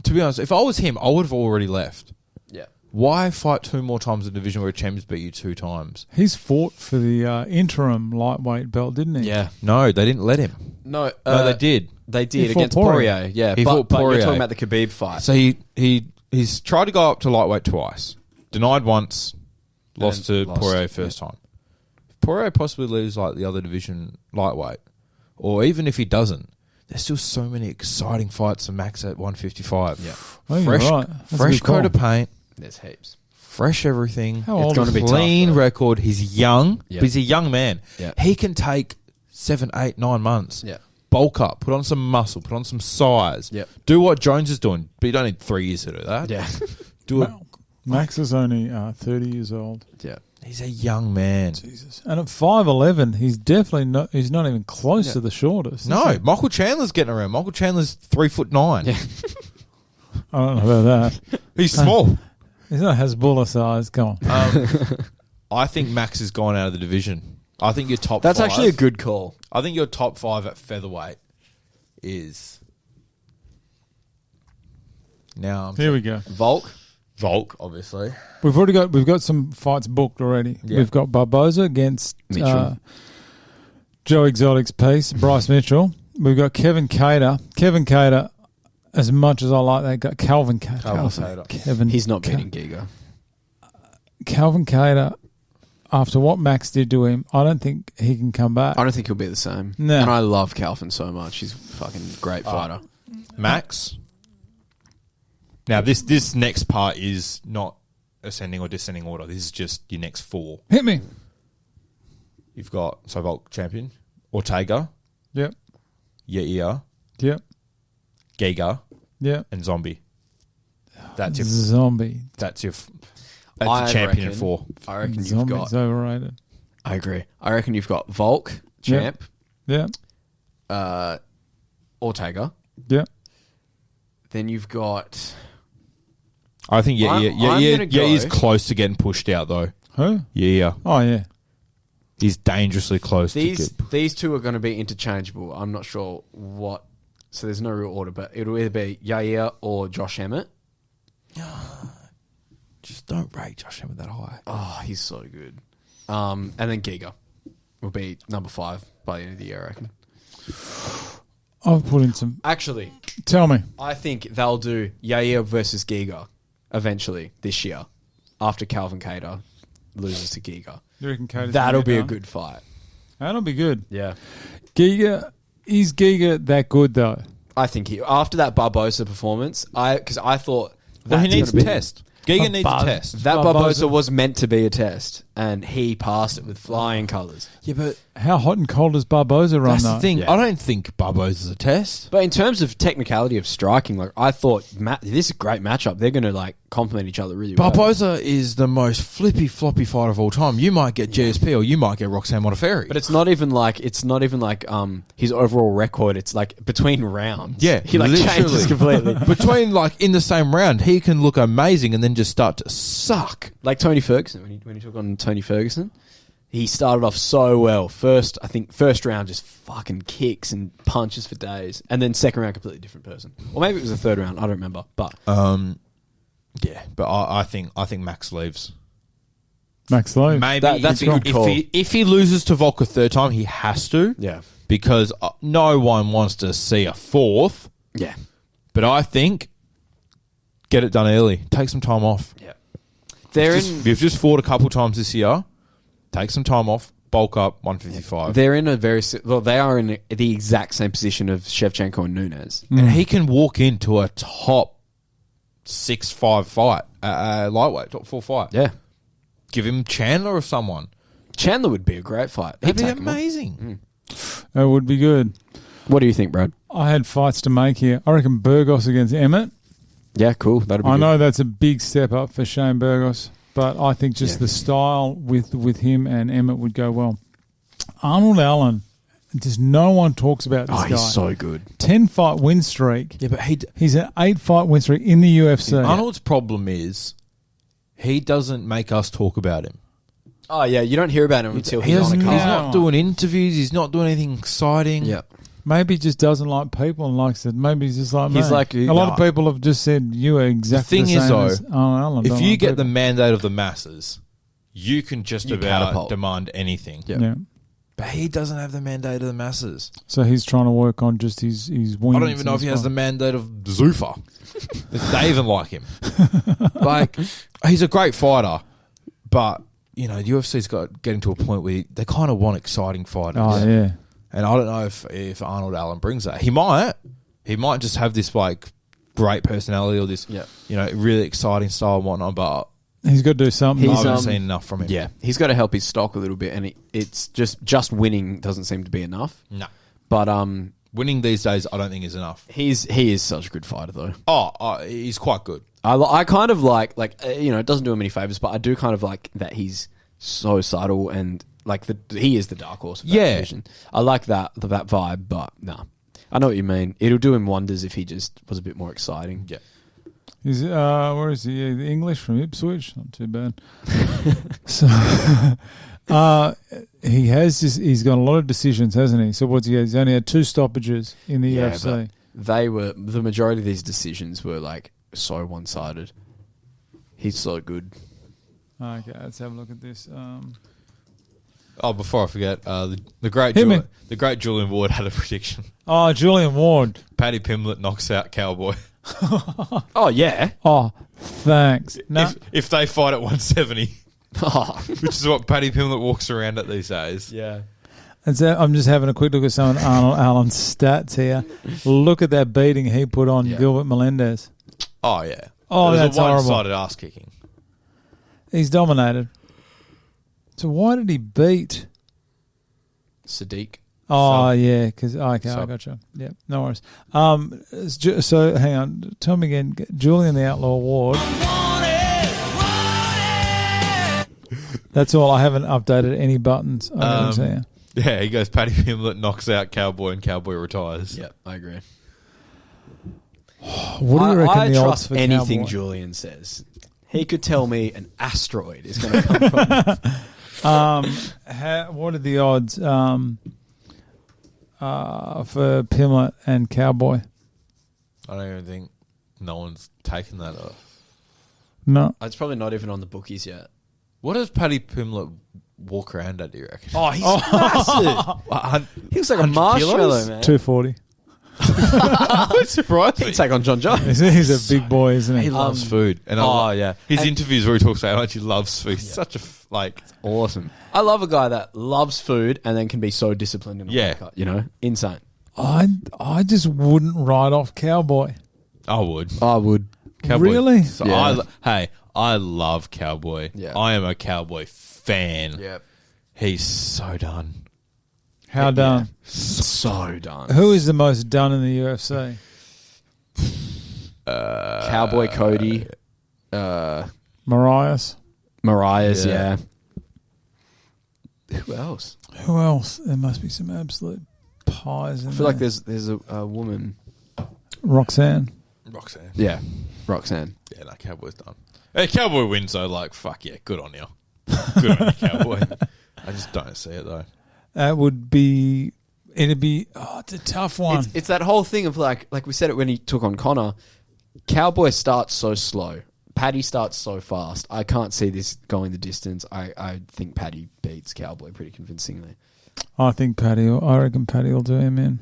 To be honest, if I was him, I would have already left. Yeah. Why fight 2 more times in a division where a champion's beat you 2 times? He's fought for the interim lightweight belt, didn't he? Yeah. No, they didn't let him. No, No, they did. They did He fought against Poirier. Poirier. Yeah, He but fought you're Poirier. talking about the Khabib fight. So he's tried to go up to lightweight twice. Denied once. Lost to Poirier first time. If Poirier possibly leaves like the other division lightweight, or even if he doesn't, there's still so many exciting fights for Max at 155. Yeah. Oh, you're Fresh, right. That's a fresh good call. coat of paint, There's heaps. fresh everything. How old gonna is be he? tough, Clean though. record. He's young, Yeah. but he's a young man. Yeah. He can take 7, 8, 9 months. Yeah. Bulk up, put on some muscle, put on some size. Yep. Do what Jones is doing, but you don't need 3 years to do that. Yeah. Do it. Max is only 30 years old. Yeah. He's a young man. Jesus. And at 5'11", he's definitely not. He's not even close to the shortest. No, is he? Michael Chandler's getting around. Michael Chandler's 3'9". Yeah. I don't know about that. He's small. He's not Hezbollah size. Come on. I think Max has gone out of the division. I think your top That's 5, actually a good call. I think your top 5 at featherweight is now Here we go. Volk. Volk, obviously. We've got some fights booked already. Yeah. We've got Barboza against Mitchell. Joe Exotic's piece, Bryce Mitchell. We've got Kevin Cater. Kevin Cater, as much as I like that guy, Calvin Cater. Kevin. He's not beating Giga. Calvin Cater. After what Max did to him, I don't think he can come back. I don't think he'll be the same. No. And I love Calvin so much. He's a fucking great fighter. Max. Now this next part is not ascending or descending order. This is just your next 4. Hit me. You've got Volk champion, Ortega, Yep. Yair, Yep. Giga, Yep. and Zombie. That's your Zombie. that's your I champion reckon- 4. I reckon you've Zombie's got. overrated. I agree. I reckon you've got Volk, champ, Yep. Ortega. Yep. Then you've got. I think I'm gonna he's go- close to getting pushed out though. Who? Yeah. Oh, yeah. He's dangerously close to get... These two are going to be interchangeable. I'm not sure what. So there's no real order, but it'll either be Yair or Josh Emmett. Just don't rate Josh Emmett that high. Oh, he's so good. And then Giga will be number 5 by the end of the year, I reckon. I've put in some. Actually, Tell me. I think they'll do Yair versus Giga eventually this year after Calvin Cater loses to Giga. You reckon Cater's That'll gonna be get a done? good fight. That'll be good. Yeah. Giga, is Giga that good though? I think after that Barbosa performance, because I thought Well, he that's needs a gonna be- test. Giga needs a test. That Barbosa- Barbosa was meant to be a test, and he passed it with flying colours. Yeah, but How hot and cold does Barboza run that's though? the thing. Yeah. I don't think Barboza's a test. But in terms of technicality of striking, like I thought, this is a great matchup. They're going to like complement each other really well. Barboza is the most flippy floppy fighter of all time. You might get GSP or you might get Roxanne Modafferi. But it's not even like his overall record. It's like between rounds. Yeah, he like changes completely. Between like in the same round, he can look amazing and then just start to suck. Like Tony Ferguson when he took on Tony Ferguson. He started off so well. First round just fucking kicks and punches for days, and then second round completely different person. Or maybe it was the third round. I don't remember. But Yeah, but I think Max leaves. Max Lowe. Maybe That's a good call. if he loses to Volk a third time, he has to. yeah, because no one wants to see a fourth. Yeah. But I think get it done early. Take some time off. Yeah. You've just fought a couple times this year. Take some time off. Bulk up 155. They're in a they are in the exact same position of Shevchenko and Nunes. And he can walk into a top 6-5 fight, lightweight, top 4 fight. Yeah. Give him Chandler or someone. Chandler would be a great fight. That'd He'd be take him on. amazing. That would be good. What do you think, Brad? I had fights to make here. I reckon Burgos against Emmett. Yeah, cool. That'd be I good. know that's a big step up for Shane Burgos, but I think just the style with him and Emmett would go well. Arnold Allen, just no one talks about this guy. He's so good. 10-fight win streak. Yeah, but He's an 8-fight win streak in the UFC. Arnold's problem is he doesn't make us talk about him. Oh, yeah. You don't hear about him until he's on a He's card. not doing interviews. He's not doing anything exciting. Yeah. Maybe he just doesn't like people and likes it. Maybe he's just like He's me. like, a lot of people have just said you are exactly The thing the is, same though, as Arnold Allen. If Don't you like get people. the mandate of the masses, you can just You about catapult. demand anything. Yeah. Yeah. But he doesn't have the mandate of the masses. So he's trying to work on just his wins. I don't even know if he has the mandate of Zuffa. If they even like him. Like, he's a great fighter, but, the UFC's got getting to a point where they kind of want exciting fighters. Oh, yeah. And I don't know if Arnold Allen brings that. He might. He might just have this, great personality or this, really exciting style and whatnot, but He's got to do something. I haven't seen enough from him. Yeah. He's got to help his stock a little bit, and it's just winning doesn't seem to be enough. No. But Winning these days, I don't think is enough. he is such a good fighter, though. He's quite good. I kind of like it doesn't do him any favors, but I do kind of like that he's so subtle and he is the dark horse of that division. I like that vibe, but no, I know what you mean. It'll do him wonders if he just was a bit more exciting. Yeah. He's where is he? The English from Ipswich. Not too bad. So he's got a lot of decisions, hasn't he? So what's he had? He's only had 2 stoppages in the UFC. The majority of these decisions were so one-sided. He's so good. Okay, let's have a look at this. Before I forget, the great Julian Ward had a prediction. Oh, Julian Ward. Paddy Pimblett knocks out Cowboy. Oh, yeah. Oh, thanks. No, If they fight at 170, Oh. which is what Paddy Pimblett walks around at these days. Yeah. I'm just having a quick look at some of Arnold Allen's stats here. Look at that beating he put on Gilbert Melendez. Oh, yeah. Oh, it was that's a horrible. one-sided ass kicking. He's dominated. So why did he beat? Sadiq. Oh, yeah, because I Sub. gotcha. Yeah, no worries. So hang on, tell me again. Julian the Outlaw Ward. That's all. I haven't updated any buttons. Yeah, he goes, Paddy Pimblett knocks out Cowboy and Cowboy retires. Yeah, I agree. What do you reckon I the odds trust for anything Cowboy? Julian says. He could tell me an asteroid is going to come from. What are the odds for Pimlet and Cowboy? I don't even think no one's taken that up. No. It's probably not even on the bookies yet. What does Paddy Pimblett walk around at, do you reckon? Oh, he's massive. He looks like a 100 marshmallow, kilos? man. 240. That surprised me. He'd take on John Jones. He's a big boy, isn't he? He loves food. And yeah. His And- interviews where he talks about how much he loves food. He's such a, Awesome. I love a guy that loves food and then can be so disciplined in a workout. Insane. I just wouldn't write off Cowboy. I would. I would. Cowboy. Really? So Yeah. I love Cowboy. Yeah. I am a Cowboy fan. Yep. He's so done. How done? So done. Who is the most done in the UFC? Cowboy Cody. Marias. Mariah's, Yeah. Who else? Who else? There must be some absolute pies in I feel like there. there's a woman. Roxanne. Roxanne. Yeah. Roxanne. Yeah, no, Cowboy's done. Hey, Cowboy wins, though. Fuck yeah, good on you. Good on you, Cowboy. I just don't see it, though. That would be... It'd be... Oh, it's a tough one. It's that whole thing of like we said it when he took on Connor. Cowboy starts so slow. Paddy starts so fast. I can't see this going the distance. I think Paddy beats Cowboy pretty convincingly. I reckon Paddy will do him in.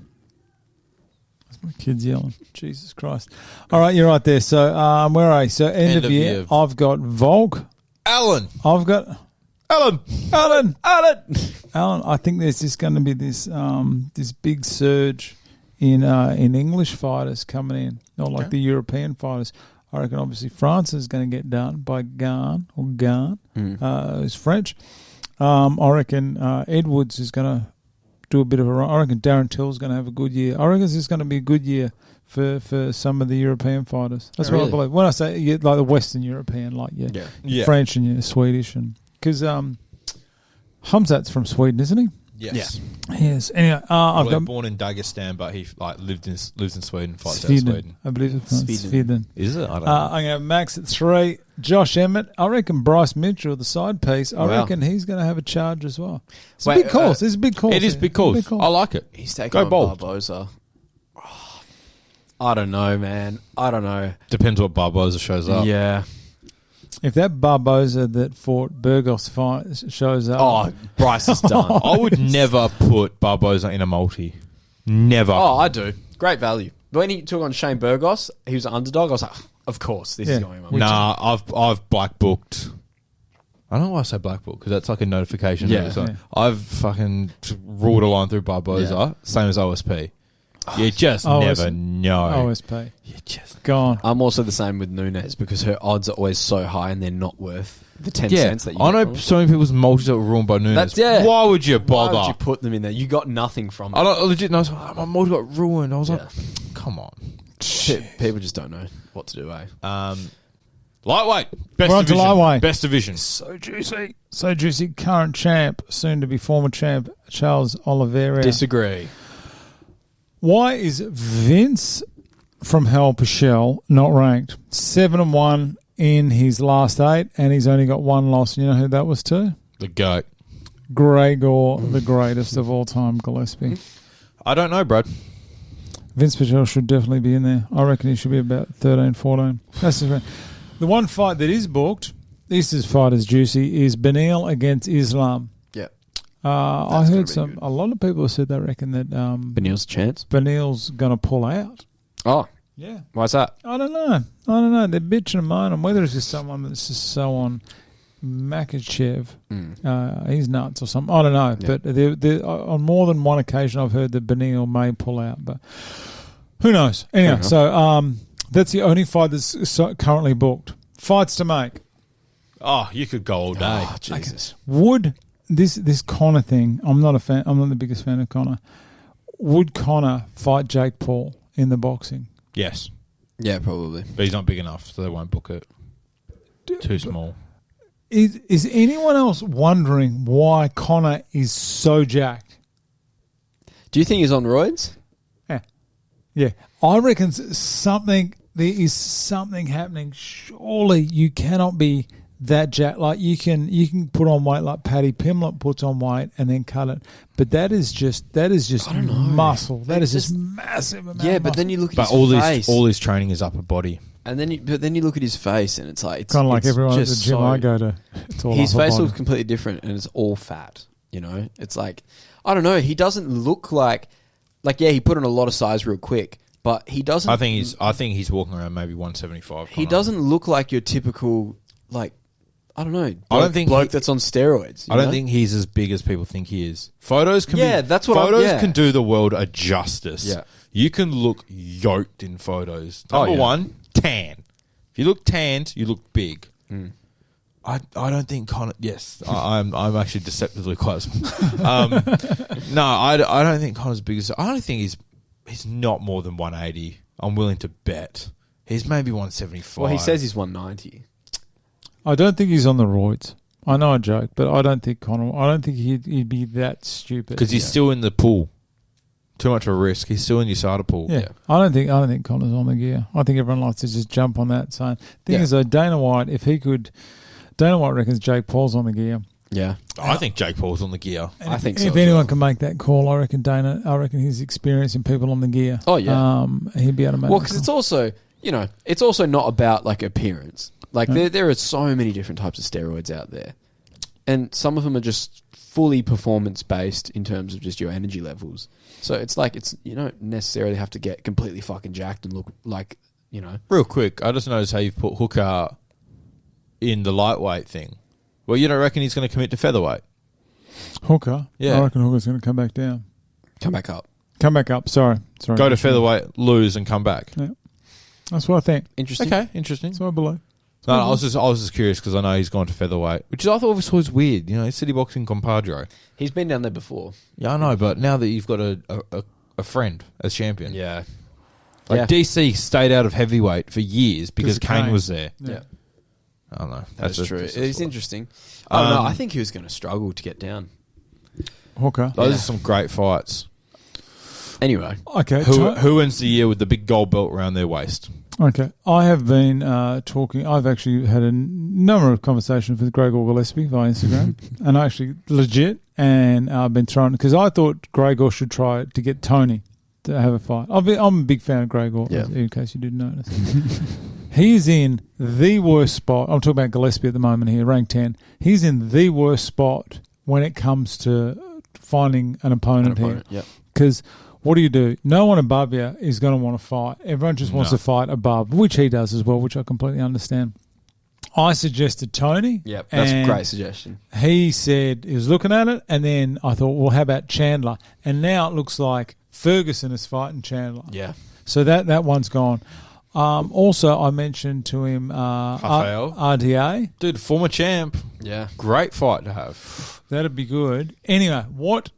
That's my kids yelling. Jesus Christ. All right, you're right there. So, where are you? So, end of year. I've got Volk. Alan. I've got... Alan. I think there's just going to be this this big surge in English fighters coming in, not like the European fighters. I reckon obviously France is going to get done by Garn, who's French. I reckon Edwards is going to do a bit of a run. I reckon Darren Till's going to have a good year. I reckon it's going to be a good year for some of the European fighters. That's what I believe. When I say like the Western European, like French and Swedish, and because Hamzat's from Sweden, isn't he? Yes. Yeah. Yes. Anyway, I've got born in Dagestan, but he lives in Sweden, fights out of Sweden. I believe it's Sweden. Is it? I don't know. I'm going to have Max at 3. Josh Emmett. I reckon Bryce Mitchell, the side piece. I reckon he's going to have a charge as well. It's a big course. It's a big course. It is big course. I like it. He's taking on Barboza. I don't know, man. I don't know. Depends what Barboza shows up. Yeah. If that Barboza that fought Burgos fight shows up... Bryce is done. I would never put Barboza in a multi. Never. Oh, I do. Great value. But when he took on Shane Burgos, he was an underdog. I was like, of course, this is going on. Nah, I've black booked. I don't know why I say black book, because that's like a notification. I've fucking ruled a line through Barboza, same as OSP. You just never know. OSP. You just gone. I'm also the same with Nunes because her odds are always so high and they're not worth the 10 cents that you I know so many people's multis that were ruined by Nunes. Why would you bother? Why would you put them in there? You got nothing from it. I legit know, my multi got ruined. I was like, come on. People just don't know what to do, eh? Lightweight. We're on to lightweight. Best division. So juicy. So juicy. Current champ, soon to be former champ, Charles Oliveira. Disagree. Why is Vince from Hell Pichel not ranked? 7-1 in his last 8, and he's only got 1 loss. You know who that was to? The GOAT. Gregor, the greatest of all time, Gillespie. I don't know, Brad. Vince Pichel should definitely be in there. I reckon he should be about 13, 14. That's just right. The one fight that is booked, this is fight is juicy, is Benil against Islam. I heard a lot of people have said they reckon that Benil's chance. Benil's going to pull out. Oh, yeah. Why's that? I don't know. They're bitching and moaning whether it's just someone that's just so on Makachev. He's nuts or something. I don't know. Yeah. But on more than one occasion, I've heard that Benil may pull out. But who knows? Anyway, so that's the only fight that's currently booked. Fights to make. Oh, you could go all day. Oh, Jesus. Would this Connor thing? I'm not a fan. I'm not the biggest fan of Connor. Would Connor fight Jake Paul in the boxing? Yes. Yeah, probably. But he's not big enough, so they won't book it. Too small. Is anyone else wondering why Connor is so jacked? Do you think he's on roids? Yeah. I reckon there is something happening. Surely you cannot be that jack. Like you can put on weight like Paddy Pimblett puts on weight and then cut it, but that is just muscle. That is just massive amount. Yeah, of but muscle. then you look at his face. All his training is upper body, and then you look at his face, and it's like it's kind of like everyone at the just gym I go to. It's all his face body. looks completely different, and it's all fat. You know, it's like I don't know. He doesn't look like he put on a lot of size real quick, but he doesn't. I think he's walking around maybe 175. He doesn't look like your typical I don't know. I don't think bloke that's on steroids. I don't think he's as big as people think he is. Photos can can do the world a justice. Yeah. You can look yoked in photos. Number one, tan. If you look tanned, you look big. I don't think Connor. Yes, I'm actually deceptively close. No, I don't think Connor's big as. I don't think he's not more than 180. I'm willing to bet he's maybe 175. Well, he says he's 190. I don't think he's on the roids. I know a joke, but I don't think Connor. I don't think he'd be that stupid because he's still in the pool. Too much of a risk. He's still in your USADA pool. Yeah. I don't think Connor's on the gear. I think everyone likes to just jump on that. So thing is though, Dana White reckons Jake Paul's on the gear. Yeah, I think Jake Paul's on the gear. I think so. If anyone can make that call, I reckon he's experiencing people on the gear. Oh yeah, he'd be able to make. Well, because it's also. You know, it's also not about like appearance. Like there are so many different types of steroids out there, and some of them are just fully performance based in terms of just your energy levels. So it's like you don't necessarily have to get completely fucking jacked and look like, you know. Real quick, I just noticed how you've put Hooker in the lightweight thing. Well, you don't reckon he's going to commit to featherweight? Hooker? Yeah. I reckon Hooker's going to come back down. Come back up. Come back up. Sorry. Go to featherweight, lose, and come back. Yeah. That's what I think. Interesting. Okay, interesting. That's what I believe. No, I was just curious because I know he's gone to featherweight, which I thought was weird. You know, city boxing compadre. He's been down there before. Yeah, I know, but now that you've got a friend as champion, Yeah. like DC stayed out of heavyweight for years because Kane was there. Yeah. I don't know. That's true. just It's thought. interesting. Oh, no, I think he was going to struggle to get down. Hooker. Those are some great fights. Anyway. Okay. Who wins the year with the big gold belt around their waist? Okay. I have been talking. I've actually had a number of conversations with Gregor Gillespie via Instagram, and actually legit. And I've been trying because I thought Gregor should try to get Tony to have a fight. I'm a big fan of Gregor, in case you didn't notice. He's in the worst spot. I'm talking about Gillespie at the moment here, ranked 10. He's in the worst spot when it comes to finding an opponent here. Yep. Because what do? No one above you is going to want to fight. Everyone just wants to fight above, which he does as well, which I completely understand. I suggested Tony. Yep, that's a great suggestion. He said he was looking at it, and then I thought, well, how about Chandler? And now it looks like Ferguson is fighting Chandler. Yeah. So that one's gone. Also, I mentioned to him Rafael. RDA. Dude, former champ. Yeah. Great fight to have. That'd be good. Anyway, what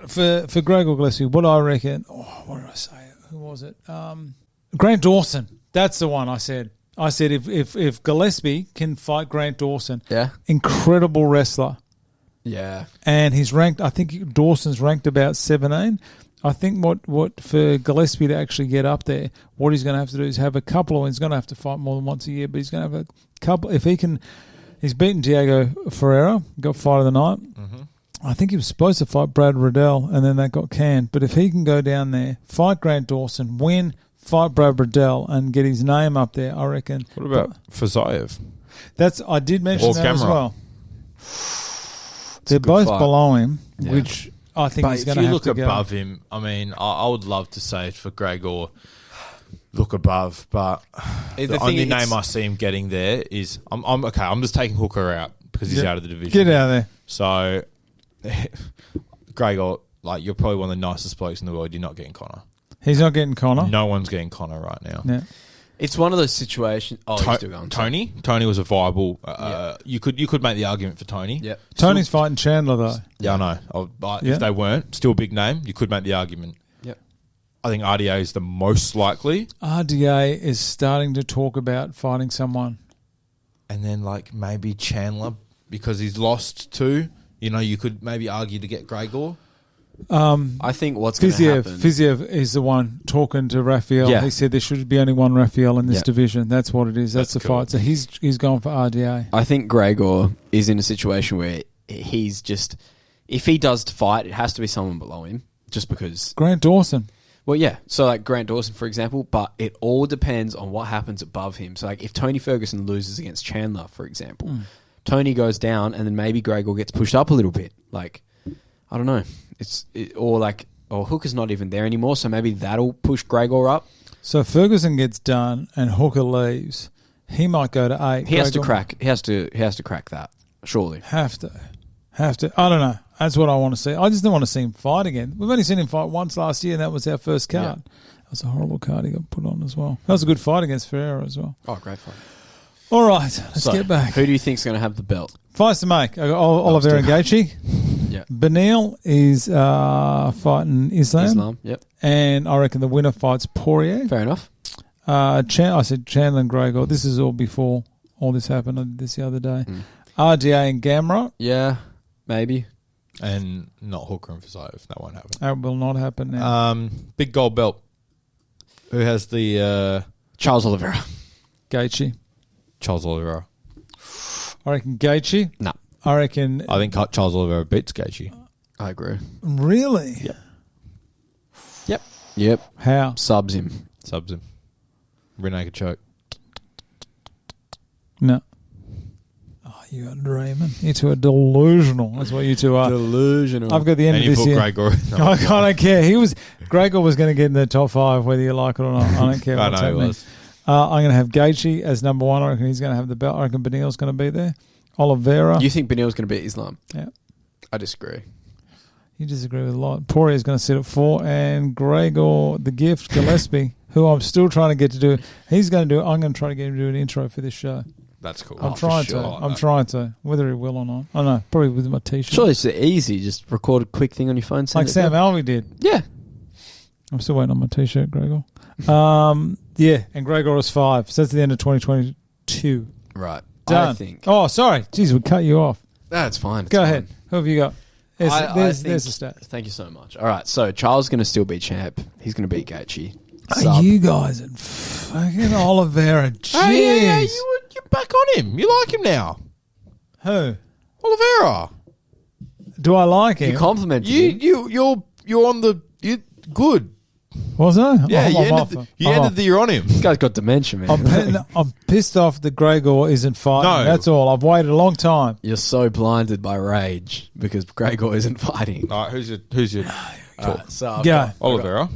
for Gregor Gillespie, what I reckon, what did I say? Who was it? Grant Dawson. That's the one I said. I said if Gillespie can fight Grant Dawson, incredible wrestler. Yeah. And he's ranked, I think Dawson's ranked about 17. I think what for Gillespie to actually get up there, what he's going to have to do is have a couple of, he's going to have to fight more than once a year, but he's going to have a couple, if he can, he's beaten Diego Ferreira, got fight of the night. Mm-hmm. I think he was supposed to fight Brad Riddell, and then that got canned. But if he can go down there, fight Grant Dawson, win, fight Brad Riddell, and get his name up there, I reckon. What about Fazayev? I did mention that as well. They're good both fight. below him, which I think he's going to have to go. If you look above him, I mean, I would love to say for Gregor, look above, but the only name I see him getting there is I'm okay. I'm just taking Hooker out because he's out of the division. Get out of there. So, Gregor, like, you're probably one of the nicest blokes in the world. You're not getting Connor. He's not getting Connor. No one's getting Connor right now. Yeah. It's one of those situations. Oh, he's still going. Tony was a viable. You could make the argument for Tony. Yep. Tony's fighting Chandler though. Yeah, I know. But if they weren't, still a big name, you could make the argument. Yep. I think RDA is the most likely. RDA is starting to talk about fighting someone. And then, like, maybe Chandler, because he's lost two. You know, you could maybe argue to get Gregor. I think what's going to happen... Fiziev is the one talking to Raphael. Yeah. He said there should be only one Raphael in this division. That's what it is. That's the cool. fight. So he's gone for RDA. I think Gregor is in a situation where he's just... If he does fight, it has to be someone below him, just because... Grant Dawson. Well, yeah. So, like, Grant Dawson, for example, but it all depends on what happens above him. So, like, if Tony Ferguson loses against Chandler, for example, Tony goes down and then maybe Gregor gets pushed up a little bit. Like, I don't know. Or Hooker's not even there anymore, so maybe that'll push Gregor up. So Ferguson gets done and Hooker leaves. He might go to 8. He has to crack that, surely. Have to. I don't know. That's what I want to see. I just don't want to see him fight again. We've only seen him fight once last year, and that was our first card. Yeah. That was a horrible card he got put on as well. That was a good fight against Ferreira as well. Oh, great fight. All right, let's get back. Who do you think's going to have the belt? Fights to make. I got Oliveira and Gaethje. Yeah. Benil is fighting Islam. Yep. And I reckon the winner fights Poirier. Fair enough. I said Chandler and Gregor. This is all before all this happened. I did this the other day. RDA and Gamrot. Yeah, maybe. And not Hooker and Fazayev. That won't happen. That will not happen now. Big gold belt. Who has the... Charles Oliveira. Gaethje. Charles Oliveira. I reckon Gaethje. No. I reckon... I think Charles Oliveira beats Gaethje. I agree. Really? Yep. How? Subs him. Subs him. Rear naked choke. No. Oh, you are dreaming. You two are delusional. That's what you two are. Delusional. I've got the end And of you this put year. Gregor. I don't care. Gregor was going to get in the top 5, whether you like it or not. I don't care I what's know he happening. was. I'm going to have Gaethje as number 1. I reckon he's going to have the belt. I reckon Benil's going to be there. Oliveira. You think Benil's going to beat Islam? Yeah. I disagree. You disagree with a lot. Poirier's going to sit at 4. And Gregor, the gift, Gillespie, who I'm still trying to get to do. He's going to do it. I'm going to try to get him to do an intro for this show. That's cool. I'm trying to. I'm trying to. Whether he will or not. I don't know. Probably with my t-shirt. Surely it's easy. Just record a quick thing on your phone. Send Like it Sam down. Alvey did. Yeah. I'm still waiting on my t-shirt, Gregor. Yeah, and Gregor is 5. So that's the end of 2022. Right. Done. I think. Oh, sorry. Jeez, we cut you off. That's fine. It's Go fine. ahead. Who have you got? There's the stats. Thank you so much. All right. So Charles is going to still be champ. He's going to beat Gaethje. Are you guys and fucking Oliveira? Jeez. Yeah, you're back on him. You like him now. Who? Oliveira. Do I like him? You complimented him. You're on the good. Was I? Yeah, I'm off. you ended the year on him. This guy's got dementia, man. I'm pissed off that Gregor isn't fighting. No. That's all. I've waited a long time. You're so blinded by rage because Gregor isn't fighting. All right, who's your So I've Go. got Oliveira?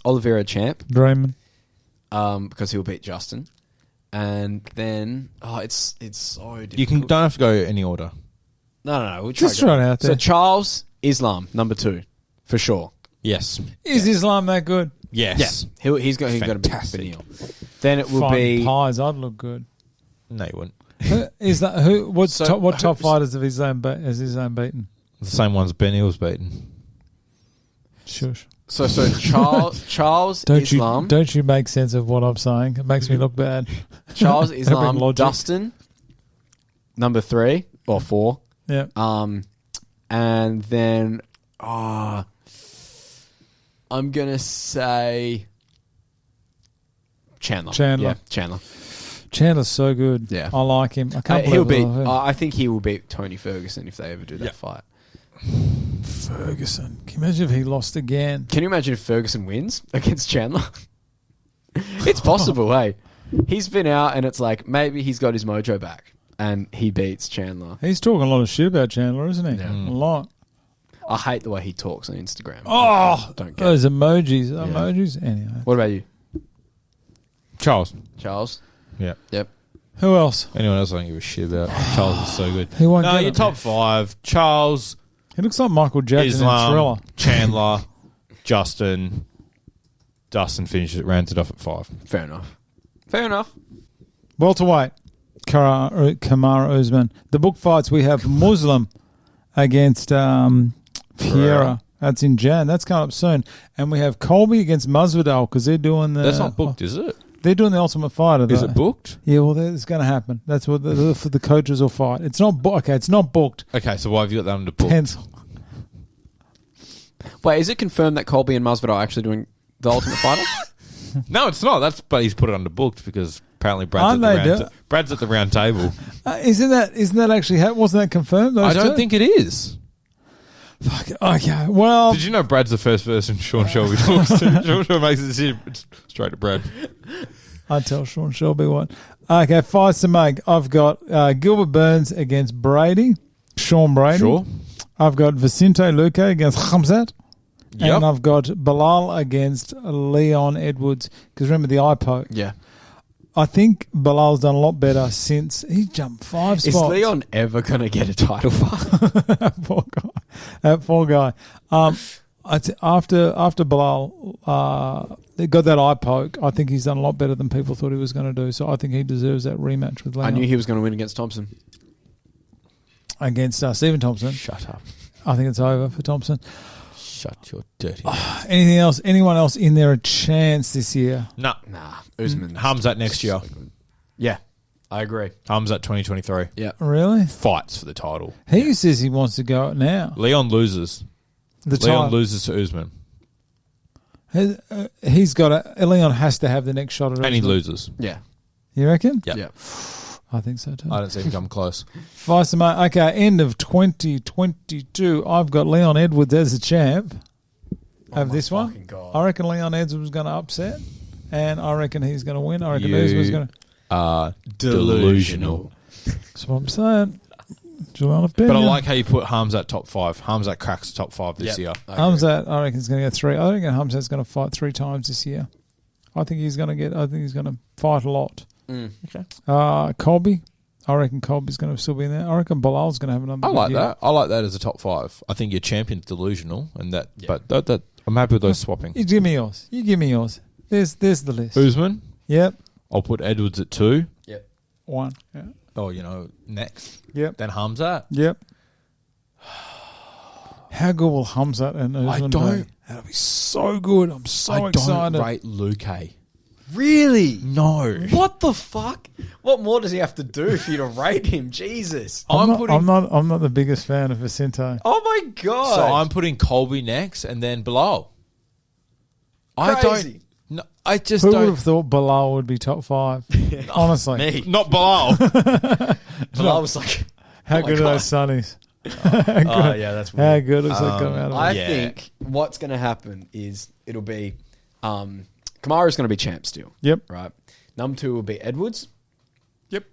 Oliveira champ, Dreaming. because he'll beat Justin, and then it's so difficult. You don't have to go any order. No. We'll Just go. try it out there. So Charles Islam number 2 for sure. Yes. Is Islam that good? Yes. Yeah, he's got to beat Fantastic. Benil. Then it will Fighting be pies. I'd look good. No, you wouldn't. Is that who? What So- top fighters have Islam has Islam beaten? The same ones Benil's beaten. Shush. so Charles Islam. Don't you make sense of what I'm saying? It makes me look bad. Charles Having Islam, logic. Dustin, number 3 or 4. Yeah. And then I'm gonna say Chandler. Chandler. Yeah, Chandler. Chandler's so good. Yeah. I like him. I can't He'll believe beat. I love him. I think he will beat Tony Ferguson if they ever do that fight. Ferguson. Can you imagine if he lost again? Can you imagine if Ferguson wins against Chandler? It's possible, hey. He's been out and it's like maybe he's got his mojo back and he beats Chandler. He's talking a lot of shit about Chandler, isn't he? Yeah. A lot. I hate the way he talks on Instagram. Oh, don't get those it. emojis. Emojis. Anyway. What about you, Charles. Charles? Yeah. Yep. Who else? Anyone else I don't give a shit about. Charles is so good. He won't No, get your it. top 5. Charles, He looks like Michael Jackson in Islam, Thriller. Chandler, Justin. Dustin finishes it, rounds it off at 5. Fair enough. Welterweight. Kamara Usman. The book fights we have Muslim against Pereira. That's in Jan. That's coming up soon. And we have Colby against Masvidal because they're doing the... That's not booked, is it? They're doing the Ultimate Fighter. Is though. it booked? Yeah, well, it's going to happen. That's what the coaches will fight. It's not okay. It's not booked. Okay, so why have you got that under book? Pencil. Wait, is it confirmed that Colby and Masvidal are actually doing the Ultimate Fighter? No, it's not. But he's put it under booked because apparently Aren't they Brad's at the round table. Isn't that actually... wasn't that confirmed? I Those don't two? think it is. Fuck. Okay. Well... Did you know Brad's the first person Sean Shelby talks to? Sean Shelby makes a decision straight to Brad. I tell Sean Shelby what. Okay, fights to make. I've got Gilbert Burns against Brady. Sean Brady. Sure. I've got Vicente Luque against Khamzat. Yep. And I've got Bilal against Leon Edwards. Because remember the eye poke. Yeah. I think Bilal's done a lot better since he jumped 5 spots. Is Leon ever going to get a title fight? Poor guy. That poor guy. After Bilal they got that eye poke, I think he's done a lot better than people thought he was going to do. So I think he deserves that rematch with Leon. I knew he was going to win against Thompson. Against Stephen Thompson. Shut up. I think it's over for Thompson. Shut your dirty mouth. Anything else? Anyone else in there a chance this year? No. Nah, Usman. Hamzat next year. Yeah, I agree. Hamzat 2023. Yeah. Really? Fights for the title. He says he wants to go now. Leon loses. The Leon title. loses to Usman. He's got Leon has to have the next shot at And he Usman. loses. Yeah. You reckon? Yep. Yeah. I think so too. I don't see him come close. Fights to make. Okay, end of 2022. I've got Leon Edwards as the champ. Have this one. fucking God. I reckon Leon Edwards was going to upset, and I reckon he's going to win. I reckon Usman's going to. are delusional. That's what I'm saying. Juliana But I Pena. like how you put Hamzat top 5. Hamzat cracks the top 5 this year. Hamzat, I reckon, is going to get 3. I reckon Hamzat's going to fight 3 times this year. I think he's going to fight a lot. Okay. Colby. I reckon Colby's going to still be in there. I reckon Bilal's going to have another. I like good year. that. I like that as a top 5. I think your champion's delusional, and that. But that I'm happy with those swapping. You give me yours. There's the list. Usman. Yep. I'll put Edwards at 2. Yep. 1. Yeah. Oh, next. Yep. Then Hamzat. Yep. How good will Hamzat and Usman don't- be? That'll be so good. I'm so excited. don't rate Luke. Really? No. What the fuck? What more does he have to do for you to rate him? Jesus. I'm not the biggest fan of Vicente. Oh my god. So I'm putting Colby next, and then Bilal. Crazy. No, I just Who would don't. have thought Bilal would be top 5? Honestly. Me. Not Bilal. But I was like, How oh my good are God. those sunnies? Oh yeah, that's How weird. good is that coming out of I it? Yeah. think what's going to happen is it'll be Kamara's going to be champ still. Yep. Right. Number 2 will be Edwards. Yep.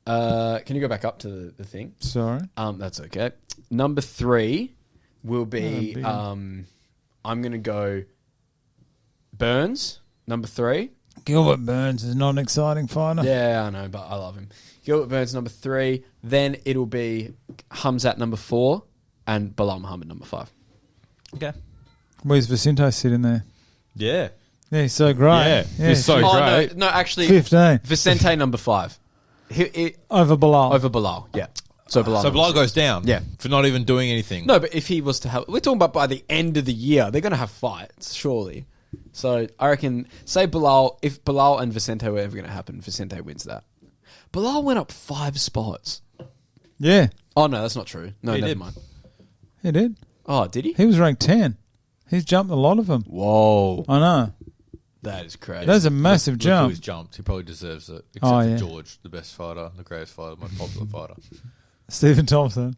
Can you go back up to the thing? Sorry. That's okay. Number 3 will be big. I'm going to go Burns. Number 3. Gilbert Burns is not an exciting fighter. Yeah, I know, but I love him. Gilbert Burns number 3. Then it'll be Hamzat number 4 and Bilal Muhammad number 5. Okay. Where's Vicente sitting there? Yeah. Yeah, he's so great. Yeah, he's so Oh great. no, actually 15. Vicente number 5. Over Bilal. Over Bilal, yeah. So Bilal. So number Bilal 6. goes down. Yeah. For not even doing anything. No, but if he was to have, we're talking about by the end of the year, they're going to have fights, surely. So I reckon, say Bilal, if Bilal and Vicente were ever going to happen, Vicente wins that. Bilal went up 5 spots. Yeah, Oh no, that's not true. No, He never did. mind. he did. Oh, did he? He was ranked 10. He's jumped a lot of them. Whoa, I know. that is crazy. That's a massive Look who jump. he's jumped. He probably deserves it. Except Oh, for yeah. George, the best fighter, the greatest fighter, most popular fighter. Stephen Thompson.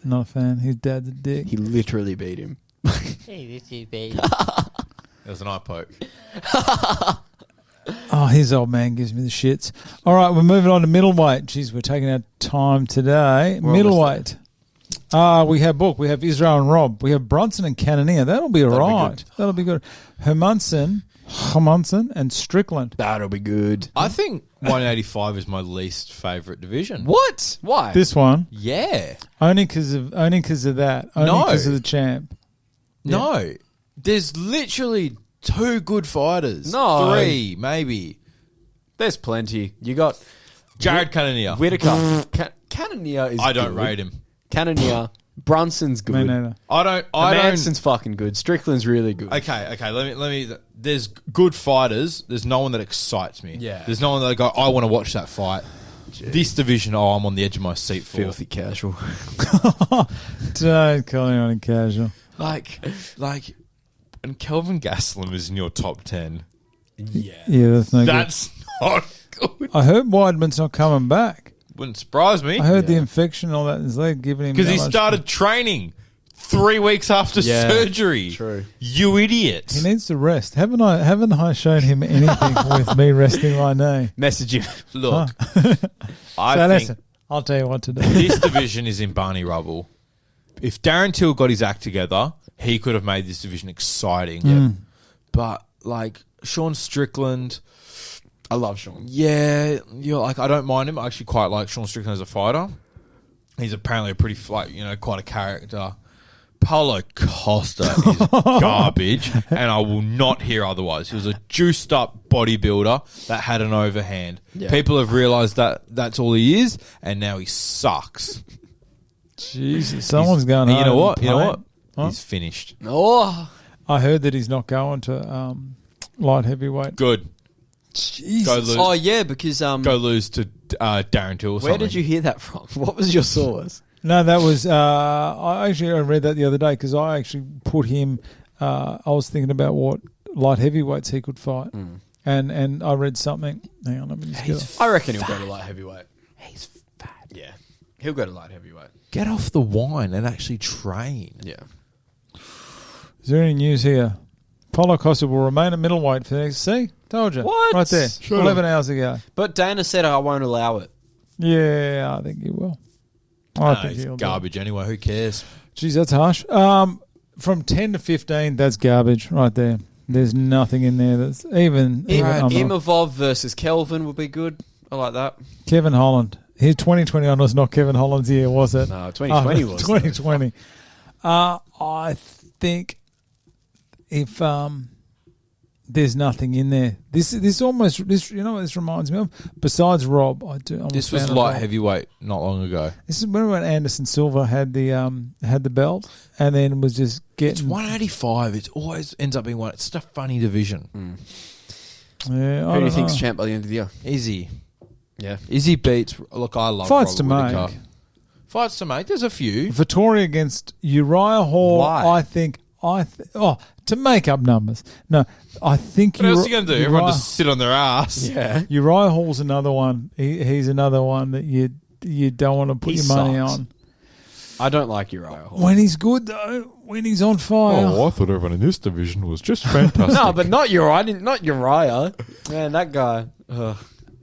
Not a fan. His dad's a dick. He literally beat him. There's an eye poke. Oh, his old man gives me the shits. All right, we're moving on to middleweight. Jeez, we're taking our time today. We're Middleweight. We have Book. We have Israel and Rob. We have Bronson and Cannonier. That'll be all That'll be right. good. That'll be good. Hermanson, and Strickland. That'll be good. I think 185 is my least favourite division. What? Why? This one, Yeah. only because of that. Only No. because of the champ. No. There's literally 2 good fighters. No. 3, maybe. There's plenty. You got Jared Cannonier. Whitaker. Cannonier is I don't good. rate him. Cannonier. Brunson's Me good. neither. I don't. Manson's fucking good. Strickland's really good. Okay. Let me. There's good fighters. There's no one that excites me. Yeah. There's no one that I go, I want to watch that fight. This division, I'm on the edge of my seat for. Filthy casual. Don't call anyone casual. Like, and Kelvin Gastelum is in your top 10. Yeah. Yeah, that's no That's not good. good. I heard Weidman's not coming back. Wouldn't surprise me. I heard the infection and all that in his leg giving him Because that he much- started training 3 weeks after Yeah, surgery. true. You idiot. He needs to rest. Haven't I shown him anything with me resting my knee? Message him. Look, So I think listen, I'll tell you what to do. this division is in Barney rubble. If Darren Till got his act together, he could have made this division exciting. But like Sean Strickland, I love Sean. yeah, I don't mind him. I actually quite like Sean Strickland as a fighter. He's apparently a pretty quite a character. Paulo Costa is garbage, and I will not hear otherwise. He was a juiced up bodybuilder that had an overhand. Yeah. People have realised that that's all he is, and now he sucks. Jesus, someone's going. And you know home what? and You know playing. what? Huh? He's finished. Oh, I heard that he's not going to light heavyweight. Good. Jesus. Go lose. oh yeah, because Go lose to Darren Till or where something. did you hear that from? What was your source? No, that was. I read that the other day because I actually put him. I was thinking about what light heavyweights he could fight, and I read something. Hang on, let me just get it. I reckon he'll go to light heavyweight. He's fat. Yeah, he'll go to light heavyweight. Get off the wine and actually train. Yeah. Is there any news here? Paulo Costa will remain at middleweight for the next. See, told you. What? Right there, 11 hours ago. But Dana said I won't allow it. Yeah, I think he will. I think it's he'll garbage anyway. Who cares? Jeez, that's harsh. From 10 to 15, that's garbage right there. There's nothing in there that's even. Imavov versus Kelvin would be good. I like that. Kevin Holland. His 2021 was not Kevin Holland's year, was it? No, 2020 was. 2020. I think if there's nothing in there, this almost you know what this reminds me of. Besides Rob, This was light heavyweight not long ago. This is when Anderson Silva had the belt and then was just getting. It's 185. It always ends up being one. It's such a funny division. Yeah, Who do you think's champ by the end of the year? Izzy. Yeah, Izzy beats. Look, I love fights to Whittaker. make. Fights to make. There's a few. Vittori against Uriah Hall. Why? To make up numbers. No, I think. What else are you going to do? Everyone just sit on their ass. Yeah. Uriah Hall's another one. He's another one that you don't want to put your money on. I don't like Uriah Hall. When he's good though, when he's on fire. Oh, I thought everyone in this division was just fantastic. No, but not Uriah. Not Uriah. Man, that guy. Ugh.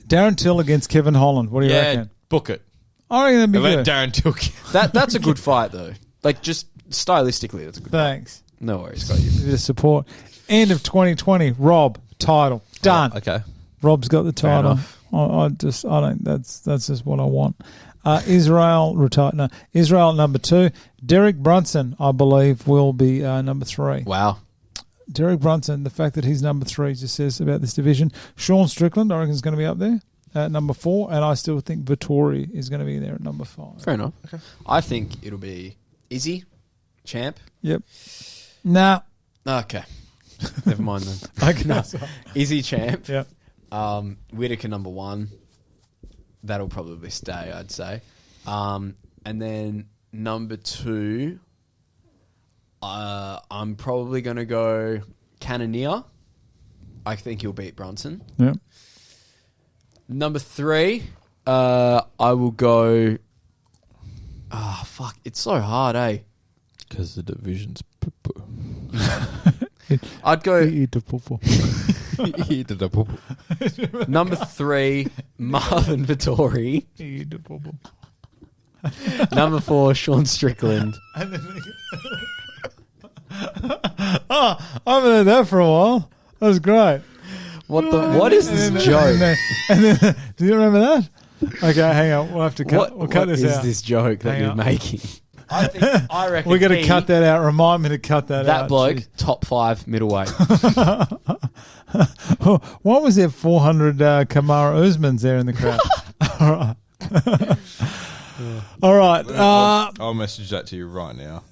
Darren Till against Kevin Holland. What do you reckon? Book it. I reckon that'd be Let good. Darren Till. That's a good fight though. Like just stylistically, that's a good. Thanks. Fight. No worries, got you. Bit of support. End of 2020. Rob title done. Okay. Rob's got the title. I don't. That's just what I want. Israel retired. No, Israel number 2. Derek Brunson, I believe, will be number 3. Wow. Derek Brunson. The fact that he's number 3 just says about this division. Sean Strickland, I reckon, is going to be up there at number 4, and I still think Vittori is going to be there at number 5. Fair enough. Okay. I think it'll be Izzy, champ. Yep. Nah. Okay. Never mind then. Okay. No. Izzy, champ. Yep. Whittaker number 1. That'll probably stay, I'd say. And then number 2, I'm probably going to go Cannonier. I think he'll beat Brunson. Yep. Number 3, I will go... Ah, fuck. It's so hard, eh? Because the division's poo-poo. I'd go... Eat the poo-poo. Eat the poo-poo. Number 3, Marvin Vittori. Eat the poo-poo. Number 4, Sean Strickland. I haven't heard that for a while. That was great. What is this joke? And then, do you remember that? Okay, hang on. We'll have to cut. We'll cut this out. What is this joke that you're making? I reckon we got to cut that out. Remind me to cut that out. That bloke, Jeez. top 5 middleweight. What was there? 400 Kamara Usmans there in the crowd. All right. I'll message that to you right now.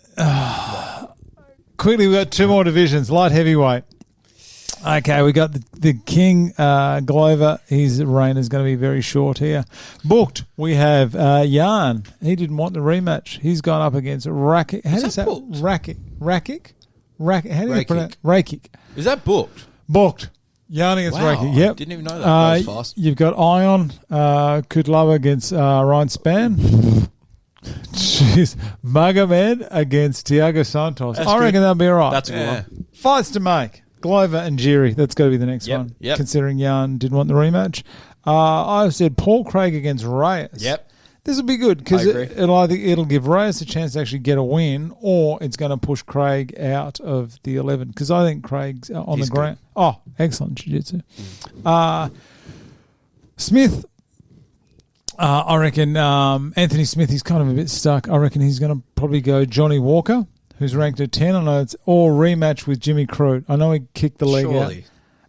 Quickly, we've got 2 more divisions. Light heavyweight. Okay, we got the King Glover. His reign is going to be very short here. Booked, we have Jan. He didn't want the rematch. He's gone up against Rakic. How do you say Rakic? How do you pronounce Rakic? Is that booked? Booked. Jan against Rakic. Yep. Didn't even know that. That was fast. You've got Ion Kudlova against Ryan Spann. Jeez. Magomed against Thiago Santos. I reckon that'll be all right. That's a good one. Fights to make. Glover and Jiri. That's got to be the next one. Yep. Considering Jan didn't want the rematch. I've said Paul Craig against Reyes. Yep. This will be good because I agree. it'll give Reyes a chance to actually get a win, or it's going to push Craig out of the 11 because I think Craig's on the ground. Good. Oh, excellent jiu-jitsu. Smith. I reckon Anthony Smith, he's kind of a bit stuck. I reckon he's going to probably go Johnny Walker, who's ranked at 10. I know it's all rematch with Jimmy Crute. I know he kicked the leg out.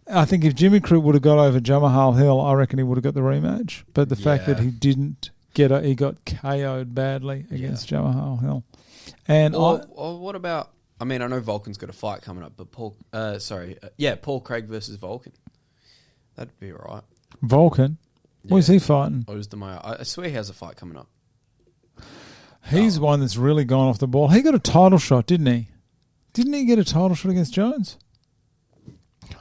I think if Jimmy Crute would have got over Jamahal Hill, I reckon he would have got the rematch. But the fact that he didn't get it, he got KO'd badly against Jamahal Hill. And what about... I mean, I know Vulcan's got a fight coming up, but Paul Craig versus Vulcan. That'd be all right. Vulcan? Yeah. Where's he fighting? I swear he has a fight coming up. He's one that's really gone off the ball. He got a title shot, didn't he? Didn't he get a title shot against Jones?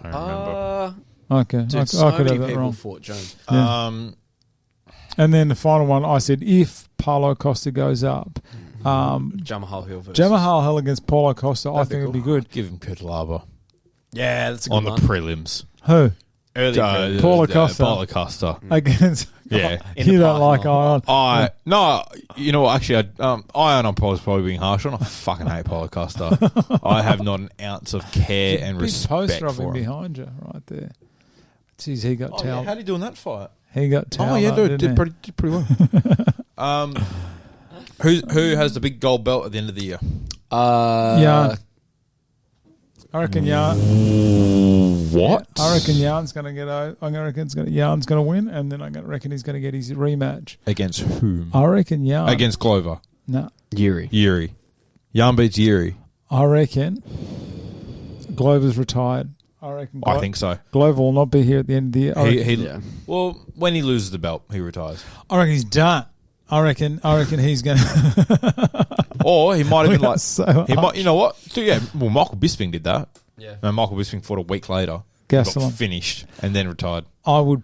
I remember. Okay. Dude, I could have that people wrong. fought Jones. Yeah. And then the final one, I said, if Paulo Costa goes up, Jamahal Hill versus... Jamahal Hill against Paulo Costa, I think it'd be good. Give him Kutalaba. Yeah, that's a good on one. the prelims. Who? Early prelims. Paul Acosta. Paul Acosta. Against... Yeah. In You the don't like parking Ion. No, you know what? Actually, Ion on Paul's probably being harsh on. I fucking hate Paul Acosta. I have not an ounce of care and Big respect poster of him for him. behind you, right there. Jeez, he got towel. How did he do in that fight? He got towel. Oh yeah, up, dude, didn't he? did pretty well. Who has the big gold belt at the end of the year? Yarn. I reckon Yarn. What? I reckon Yarn's going to get out. I reckon Yarn's going to win, and then I reckon he's going to get his rematch. Against whom? I reckon Yarn. Against Glover. No. Yuri. Yarn beats Yuri. I reckon Glover's retired. I think so. Glover will not be here at the end of the year. Well, when he loses the belt, he retires. I reckon he's done. I reckon he's going to... Or he might have been like... so he might, you know what? So, yeah, well, Michael Bisping did that. Yeah. No, Michael Bisping fought a week later. Gastelum. Got finished and then retired. I think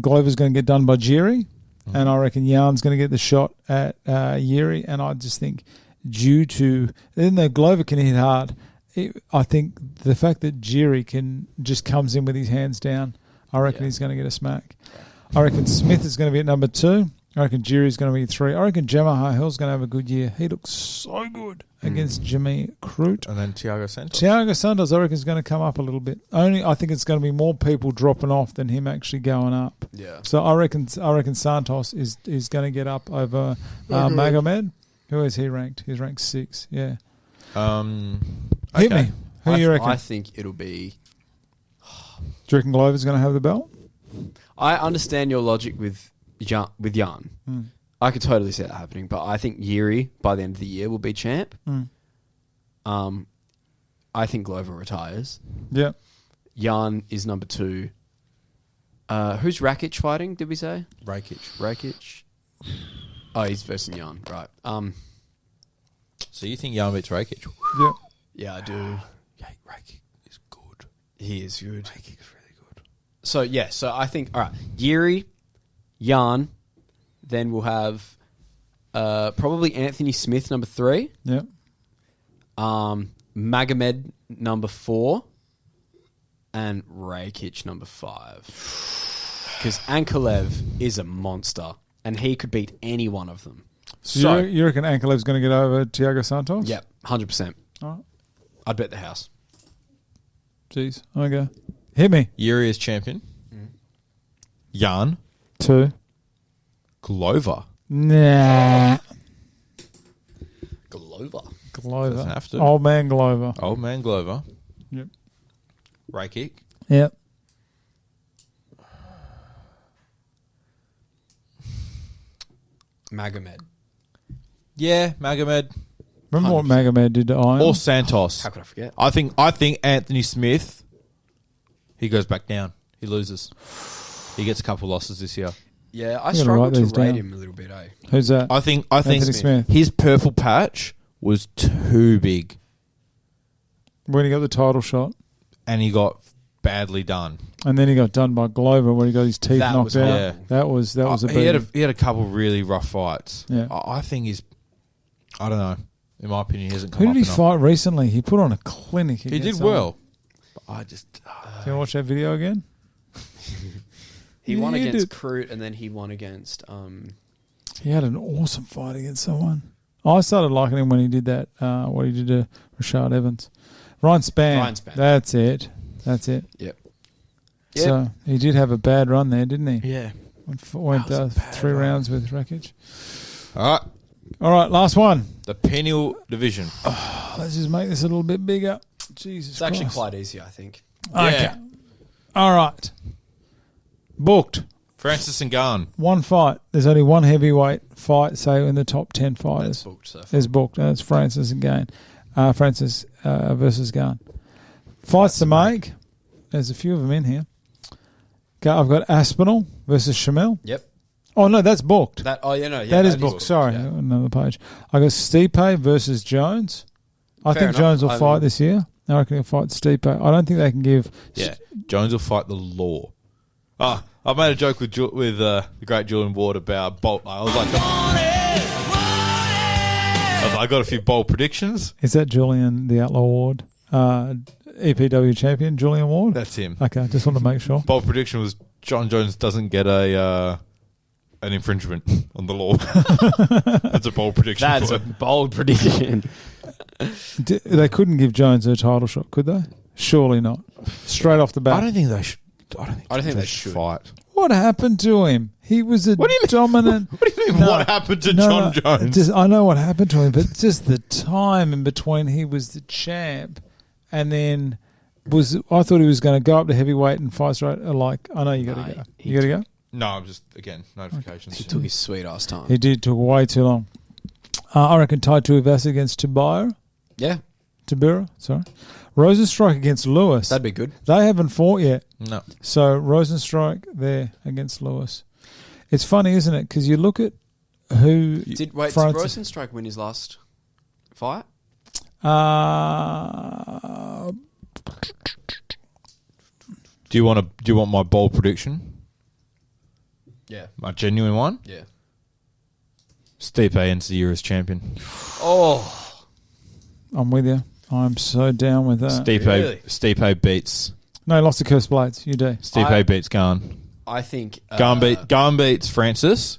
Glover's going to get done by Jiri, and I reckon Yarn's going to get the shot at Jiri, and I just think due to... Even though Glover can hit hard, I think the fact that Jiri just comes in with his hands down, I reckon he's going to get a smack. I reckon Smith is going to be at number 2. I reckon Jiri's going to be 3. I reckon Jamahal Hill's going to have a good year. He looks so good against Jimmy Crute. And then Thiago Santos. Thiago Santos, I reckon, is going to come up a little bit. I think it's going to be more people dropping off than him actually going up. Yeah. So I reckon Santos is going to get up over Magomed. Who is he ranked? He's ranked 6. Yeah. Hit me. Who do you reckon? I think it'll be... Do you reckon Glover's going to have the belt? I understand your logic with Yarn. I could totally see that happening, but I think Yuri, by the end of the year, will be champ. I think Glover retires. Yeah. Yarn is number 2. Who's Rakic fighting, did we say? Rakic. Oh, he's versus Yarn, right. So you think Yarn beats Rakic? Yeah. Yeah, I do. Yeah, Rakic is good. He is good. Rakic is really good. So I think, all right, Yuri, Yarn, then we'll have probably Anthony Smith, number 3. Yeah. Magomed, number 4. And Rakic, number 5. Because Ankalev is a monster, and he could beat any one of them. So you reckon Ankalev's going to get over Thiago Santos? Yep, 100%. All right. I'd bet the house. Jeez. Okay. Hit me. Yuri is champion. Yarn. 2. Glover. Nah. Glover. Glover. Doesn't have to. Old man Glover. Old man Glover. Yep. Rakic. Yep. Magomed. Yeah, Magomed. Remember what Magomed did to Iron? Or Santos. How could I forget? I think Anthony Smith, he goes back down. He loses. He gets a couple losses this year. Yeah, I gotta struggle write to these rate down. him a little bit, eh? Who's that? I think Anthony Smith. his purple patch was too big When he got the title shot. and he got badly done. And then he got done by Glover when he got his teeth That knocked was out. horrible. That was a he had beating. he had a couple really rough fights. Yeah. I think I don't know. In my opinion, he hasn't come Who up did he enough. fight recently? He put on a clinic. He against did someone. well. But I just Do you want to watch that video again? He won Yeah, against dude. Crute, and then he won against... He had an awesome fight against someone. I started liking him when he did that, what he did to Rashad Evans. Ryan Spann. That's it. Yep. So he did have a bad run there, didn't he? Yeah. Went 3 rounds with Rakic. all right. All right, last one. The Penial Division. Let's just make this a little bit bigger. Jesus It's actually Christ. quite easy, I think. Okay. Yeah. All right. Booked. Francis and Ngannou. One fight. There's only one heavyweight fight, say, in the top 10 That's fighters. booked so far. Is booked. And it's Francis and Ngannou. Francis versus Ngannou. Fights to make. There's a few of them in here. I've got Aspinall versus Shamil. Yep. Oh, no, that's booked. That that is booked. Sorry, Yeah. another page. I got Stipe versus Jones. I Fair think enough. Jones will I fight mean- this year. I reckon he'll fight Stipe. I don't think they can give... Yeah. Jones will fight the law. I made a joke with the great Julian Ward about Bolt. I was like, I got a few bold predictions. Is that Julian, the Outlaw Ward, EPW champion, Julian Ward? That's him. Okay, just want to make sure. Bold prediction was John Jones doesn't get an infringement on the law. That's a bold prediction. That's a bold prediction. They couldn't give Jones a title shot, could they? Surely not. Straight off the bat. I don't think they should. I don't think they they should. fight. What happened to him? He was a What do you mean? dominant. What do you mean? What happened to John Jones? I know what happened to him, but just the time in between he was the champ, and then I thought he was going to go up to heavyweight and fight straight. Like, I know you got to go. You got to go. No, I'm just again notifications. He took his sweet ass time. He did. Took way too long. I reckon Tai Tuivasa against Tabira. Yeah, Tabira. Sorry, Rosenstrike against Lewis. that'd be good. They haven't fought yet. No. So Rosenstrike there against Lewis. It's funny, isn't it? Because you look at who Did Rosenstrike win his last fight? Do you want my bold prediction? Yeah. My genuine one? Yeah. Stipe ends the year as champion. Oh, I'm with you. I'm so down with that. Stipe beats. No, he lost to Curse Blades. You do. Stipe beats Garn. I think Garn beats Francis.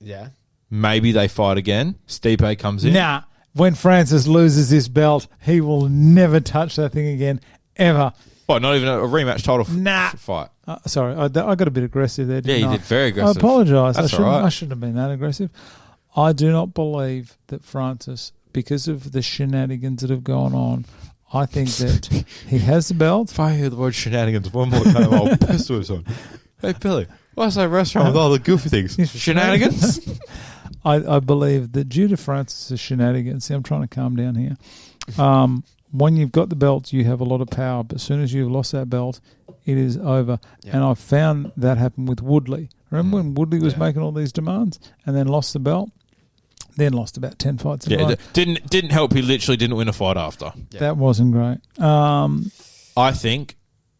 Yeah. Maybe they fight again. Stipe comes in. Nah. When Francis loses this belt, he will never touch that thing again, ever. What, not even a rematch title Nah. fight? Sorry, I got a bit aggressive there, didn't I? Yeah, you did very aggressive. I apologise. That's all right. I shouldn't have been that aggressive. I do not believe that Francis, because of the shenanigans that have gone on, I think that he has the belt. If I hear the word shenanigans one more time, I'll piss with on. Hey, Billy, what's that restaurant with all the goofy things? Shenanigans? I believe that due to Francis' shenanigans, see, I'm trying to calm down here. When you've got the belt, you have a lot of power, but as soon as you've lost that belt, it is over. Yeah. And I found that happen with Woodley. Remember when Woodley was making all these demands and then lost the belt? Then lost about 10 fights in a row. Didn't help. He literally didn't win a fight after. Yeah. That wasn't great. I think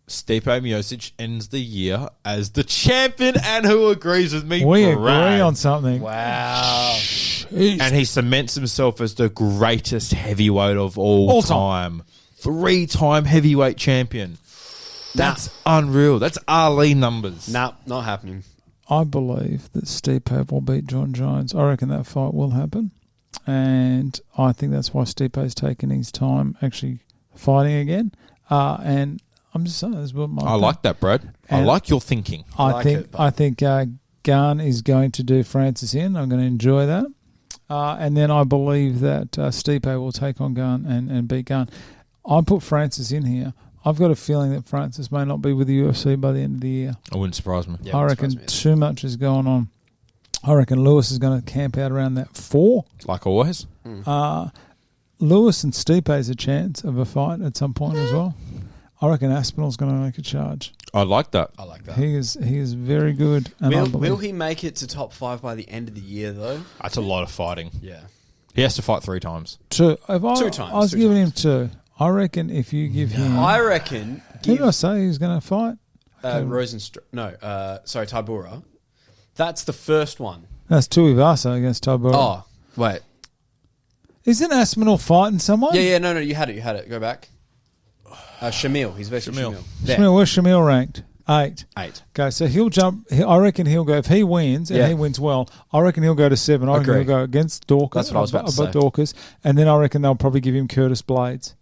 Stipe Miocic ends the year as the champion, and who agrees with me? We agree on something. Wow. Jeez. And he cements himself as the greatest heavyweight of all time. 3-time heavyweight champion. That's unreal. That's Ali numbers. Nah, not happening. I believe that Stipe will beat John Jones. I reckon that fight will happen. And I think that's why Stipe's taken his time actually fighting again. And I'm just saying, that's what I like that, Brad. I like your thinking. I think Garn is going to do Francis in. I'm going to enjoy that. And then I believe that Stipe will take on Garn and beat Garn. I put Francis in here. I've got a feeling that Francis may not be with the UFC by the end of the year. It wouldn't surprise me. Yeah, I reckon too much is going on. I reckon Lewis is going to camp out around that 4. Like always. Lewis and Stipe has a chance of a fight at some point as well. I reckon Aspinall's going to make a charge. I like that. He is very good. And will he make it to top 5 by the end of the year, though? That's a lot of fighting. Yeah. He has to fight 3 times. 2. 2 times. I was giving him 2. I reckon if you give him... I reckon... Who did I say he's going to fight? Rosenstrike. No, sorry, Tybura. That's the first one. That's Tuivasa against Tybura. Oh, wait. Isn't Aspinall fighting someone? Yeah, no, you had it. Go back. Shamil. He's versus Shamil. Shamil, where's Shamil ranked? 8. 8. Okay, so he'll jump. I reckon he'll go, if he wins and he wins well, I reckon he'll go to 7. I reckon he'll go against Dorcas. That's what I was about to say. Dorcas. And then I reckon they'll probably give him Curtis Blades.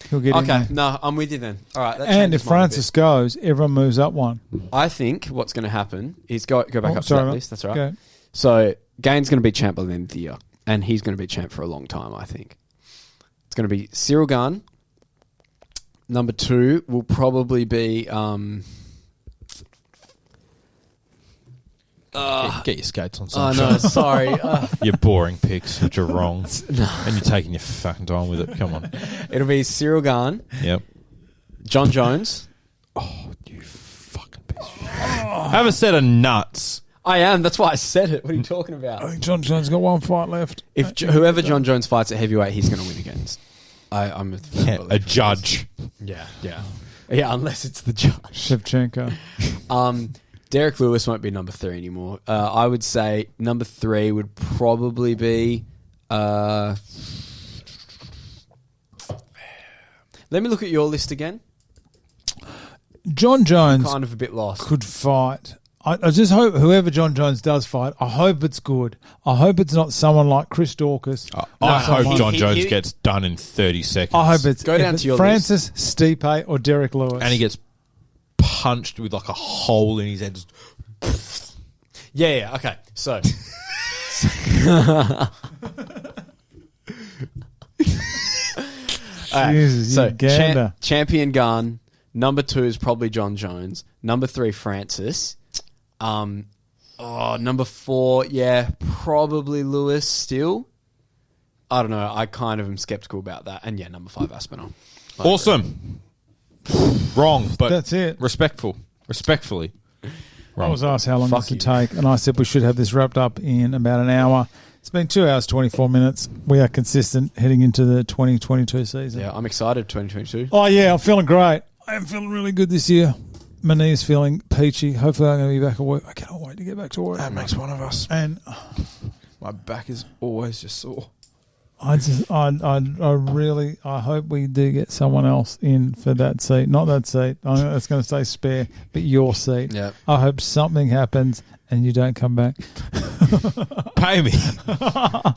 He'll get in there. No, I'm with you then. All right. And if Francis goes, everyone moves up 1. I think what's going to happen is go back up to that list. That's all right. Go. So Gain's going to be champ by the end of the year, and he's going to be champ for a long time, I think. It's going to be Cyril Gane. Number 2 will probably be... Get your skates on, son. Oh, no, sorry. You're boring picks, which are wrong. And you're taking your fucking time with it. Come on. It'll be Cyril Gane. Yep. John Jones. Oh, you fucking piece of shit. Have a set of nuts. I am. That's why I said it. What are you talking about? I think John Jones got 1 fight left. If whoever John Jones fights at heavyweight, he's going to win against. I'm a judge. Yeah, unless it's the judge. Shevchenko. Derek Lewis won't be number 3 anymore. I would say number 3 would probably be Let me look at your list again. John Jones Kind of a bit lost. could fight. I just hope whoever John Jones does fight, I hope it's good. I hope it's not someone like Chris Dawkins. I hope someone- John he- Jones he- gets done in 30 seconds. I hope it's Go down if to your Francis, Stipe, or Derek Lewis. And he gets punched with like a hole in his head. Yeah, okay. So. Alright, Jesus, so you gander. champion gun. Number 2 is probably John Jones. Number 3, Francis. Number 4, yeah, probably Lewis still. I don't know. I kind of am skeptical about that. And yeah, number 5, Aspinall. I Awesome. Wrong, but That's it. Respectfully. I was asked how long Fuck this would you. take, and I said we should have this wrapped up in about an hour. It's been 2 hours, 24 minutes. We are consistent heading into the 2022 season. Yeah, I'm excited. 2022. Oh, yeah, I'm feeling great. I am feeling really good this year. My knee's feeling peachy. Hopefully I'm going to be back at work. I cannot wait to get back to work. That makes one of us. And My back is always just sore. I hope we do get someone else in for that seat. Not that seat. It's going to say spare, but your seat. Yeah. I hope something happens and you don't come back. Pay me.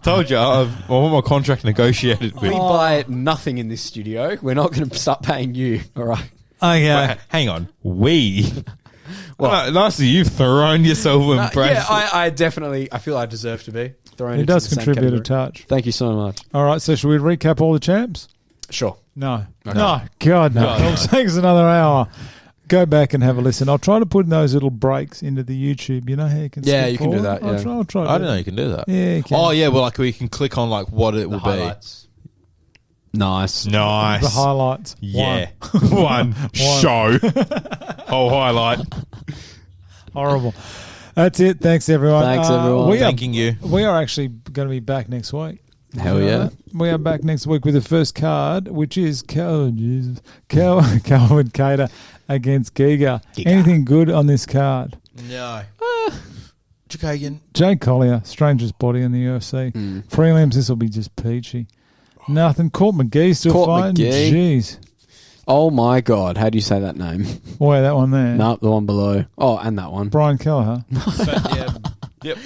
Told you, I want my contract negotiated We with. buy nothing in this studio. We're not going to start paying you. All right. Okay. Wait, hang on. We. Well- Nicely, you've thrown yourself in Yeah, I definitely. I feel I deserve to be thrown. He into does the same contribute a category. touch. Thank you so much. All right, so should we recap all the champs? Sure. No. Okay. No, God, no. No, no. It'll take us another hour. Go back and have a listen. I'll try to put in those little breaks into the YouTube. You know how you can Yeah, skip you can do forward? that, yeah. I'll try to I do didn't know that. you can do that. Yeah, you can. Oh, yeah, well, like we can click on like what it will be. Nice. Nice. The highlights. Yeah. One show. Whole highlight. Horrible. That's it. Thanks, everyone. Thanks, everyone. Thanking you. We are actually going to be back next week. Hell You know yeah. that? We are back next week with the first card, which is Calvin Cater against Giga. Anything good on this card? No. Jakagan. Jake Collier, strangest body in the UFC. Mm. Prelims, this will be just peachy. Nothing. Court McGee still Court fighting. McGee. Jeez. Oh my God. How do you say that name? Boy, that one there. No, the one below. Oh, and that one. Brian Kelleher. Yep.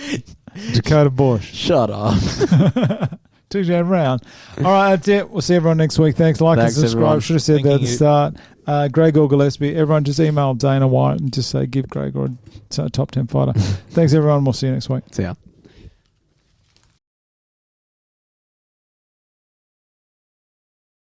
Dakota Bush. Shut up. TJ Brown. All right, that's it. We'll see everyone next week. Thanks. Like Thanks, and subscribe. everyone. Should have said that at the start. Gregor Gillespie. Everyone just email Dana White and just say, give Gregor a top 10 fighter. Thanks, everyone. We'll see you next week. See ya.